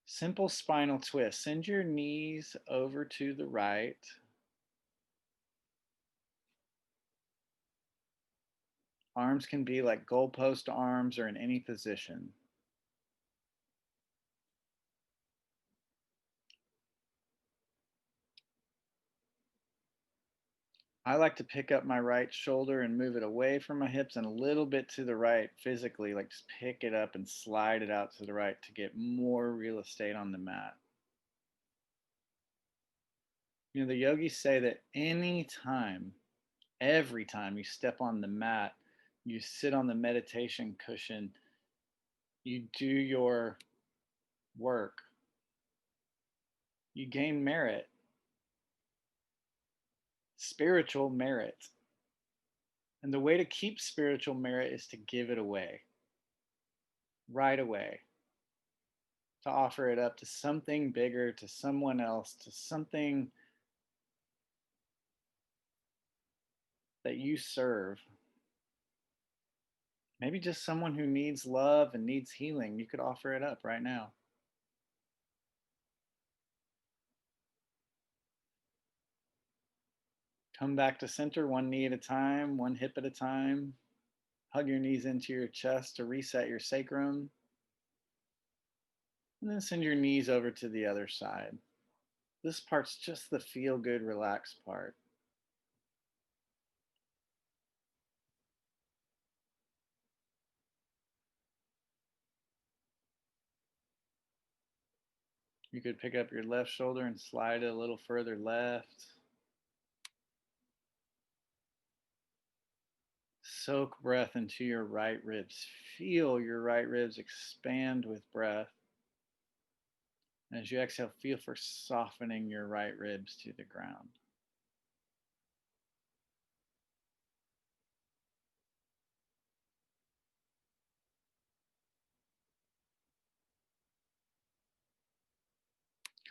Simple spinal twist. Send your knees over to the right. Arms can be like goalpost arms or in any position. I like to pick up my right shoulder and move it away from my hips and a little bit to the right physically, like just pick it up and slide it out to the right to get more real estate on the mat. You know, the yogis say that every time you step on the mat, you sit on the meditation cushion, you do your work, you gain merit, spiritual merit. And the way to keep spiritual merit is to give it away right away, to offer it up to something bigger, to someone else, to something that you serve. Maybe just someone who needs love and needs healing. You could offer it up right now. Come back to center, one knee at a time, one hip at a time. Hug your knees into your chest to reset your sacrum. And then send your knees over to the other side. This part's just the feel good, relaxed part. You could pick up your left shoulder and slide it a little further left. Soak breath into your right ribs. Feel your right ribs expand with breath. As you exhale, feel for softening your right ribs to the ground.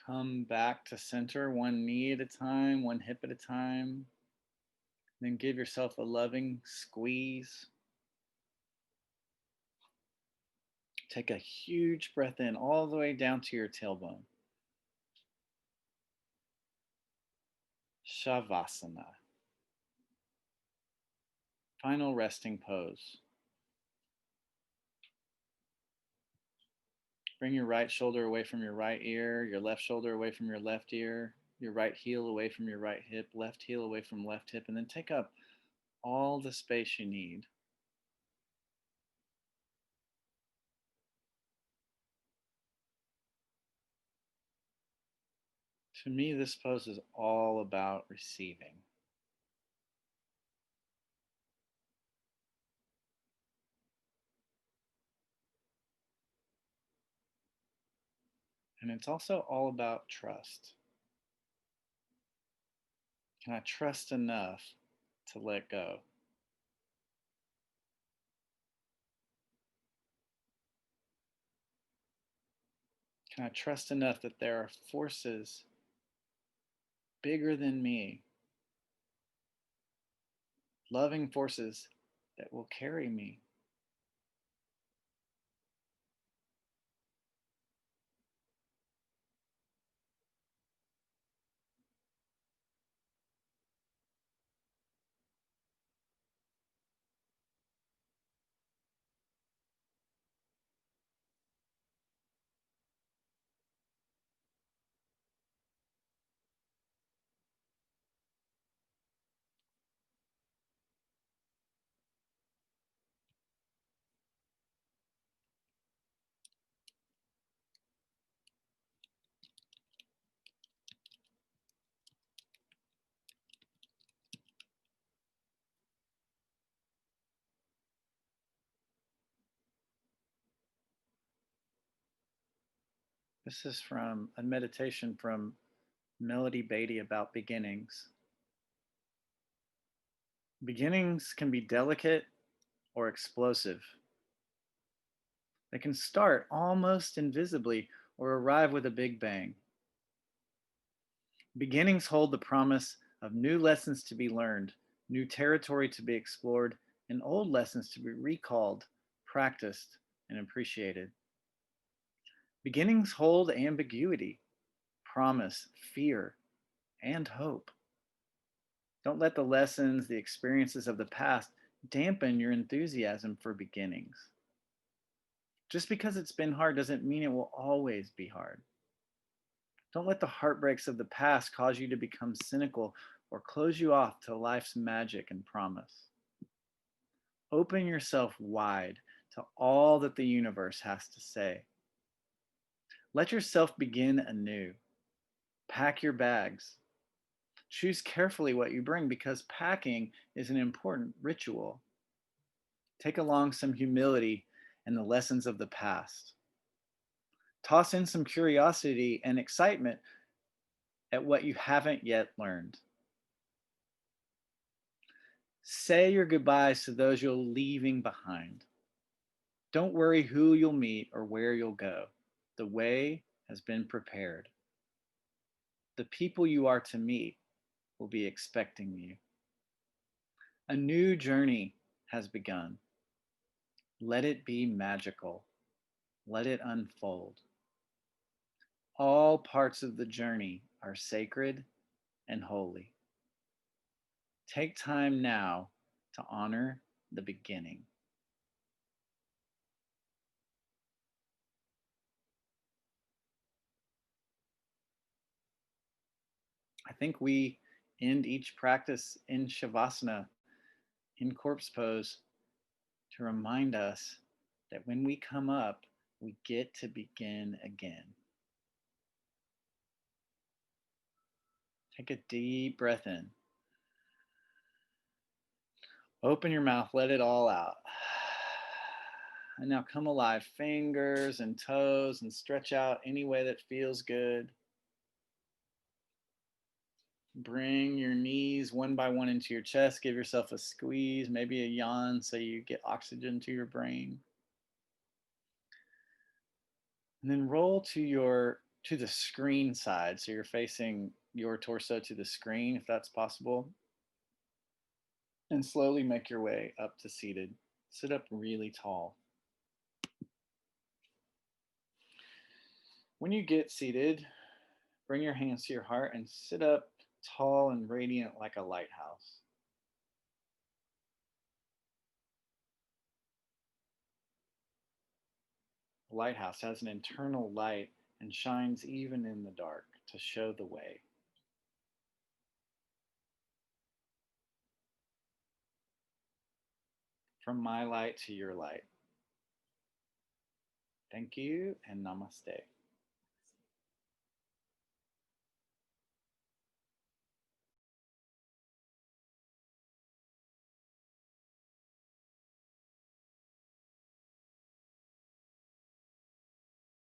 Come back to center, one knee at a time, one hip at a time. Then give yourself a loving squeeze. Take a huge breath in all the way down to your tailbone. Shavasana. Final resting pose. Bring your right shoulder away from your right ear, your left shoulder away from your left ear, your right heel away from your right hip, left heel away from left hip, and then take up all the space you need. To me, this pose is all about receiving. And it's also all about trust. Can I trust enough to let go? Can I trust enough that there are forces bigger than me, loving forces that will carry me? This is from a meditation from Melody Beatty about beginnings. Beginnings can be delicate or explosive. They can start almost invisibly or arrive with a big bang. Beginnings hold the promise of new lessons to be learned, new territory to be explored, and old lessons to be recalled, practiced, and appreciated. Beginnings hold ambiguity, promise, fear, and hope. Don't let the lessons, the experiences of the past dampen your enthusiasm for beginnings. Just because it's been hard doesn't mean it will always be hard. Don't let the heartbreaks of the past cause you to become cynical or close you off to life's magic and promise. Open yourself wide to all that the universe has to say. Let yourself begin anew. Pack your bags. Choose carefully what you bring because packing is an important ritual. Take along some humility and the lessons of the past. Toss in some curiosity and excitement at what you haven't yet learned. Say your goodbyes to those you're leaving behind. Don't worry who you'll meet or where you'll go. The way has been prepared. The people you are to meet will be expecting you. A new journey has begun. Let it be magical. Let it unfold. All parts of the journey are sacred and holy. Take time now to honor the beginning. I think we end each practice in Shavasana, in corpse pose, to remind us that when we come up, we get to begin again. Take a deep breath in. Open your mouth, let it all out. And now come alive, fingers and toes, and stretch out any way that feels good. Bring your knees one by one into your chest. Give yourself a squeeze, maybe a yawn so you get oxygen to your brain. And then roll to your to the screen side. So you're facing your torso to the screen, if that's possible. And slowly make your way up to seated. Sit up really tall. When you get seated, bring your hands to your heart and sit up tall and radiant like a lighthouse. A lighthouse has an internal light and shines even in the dark to show the way. From my light to your light. Thank you and namaste.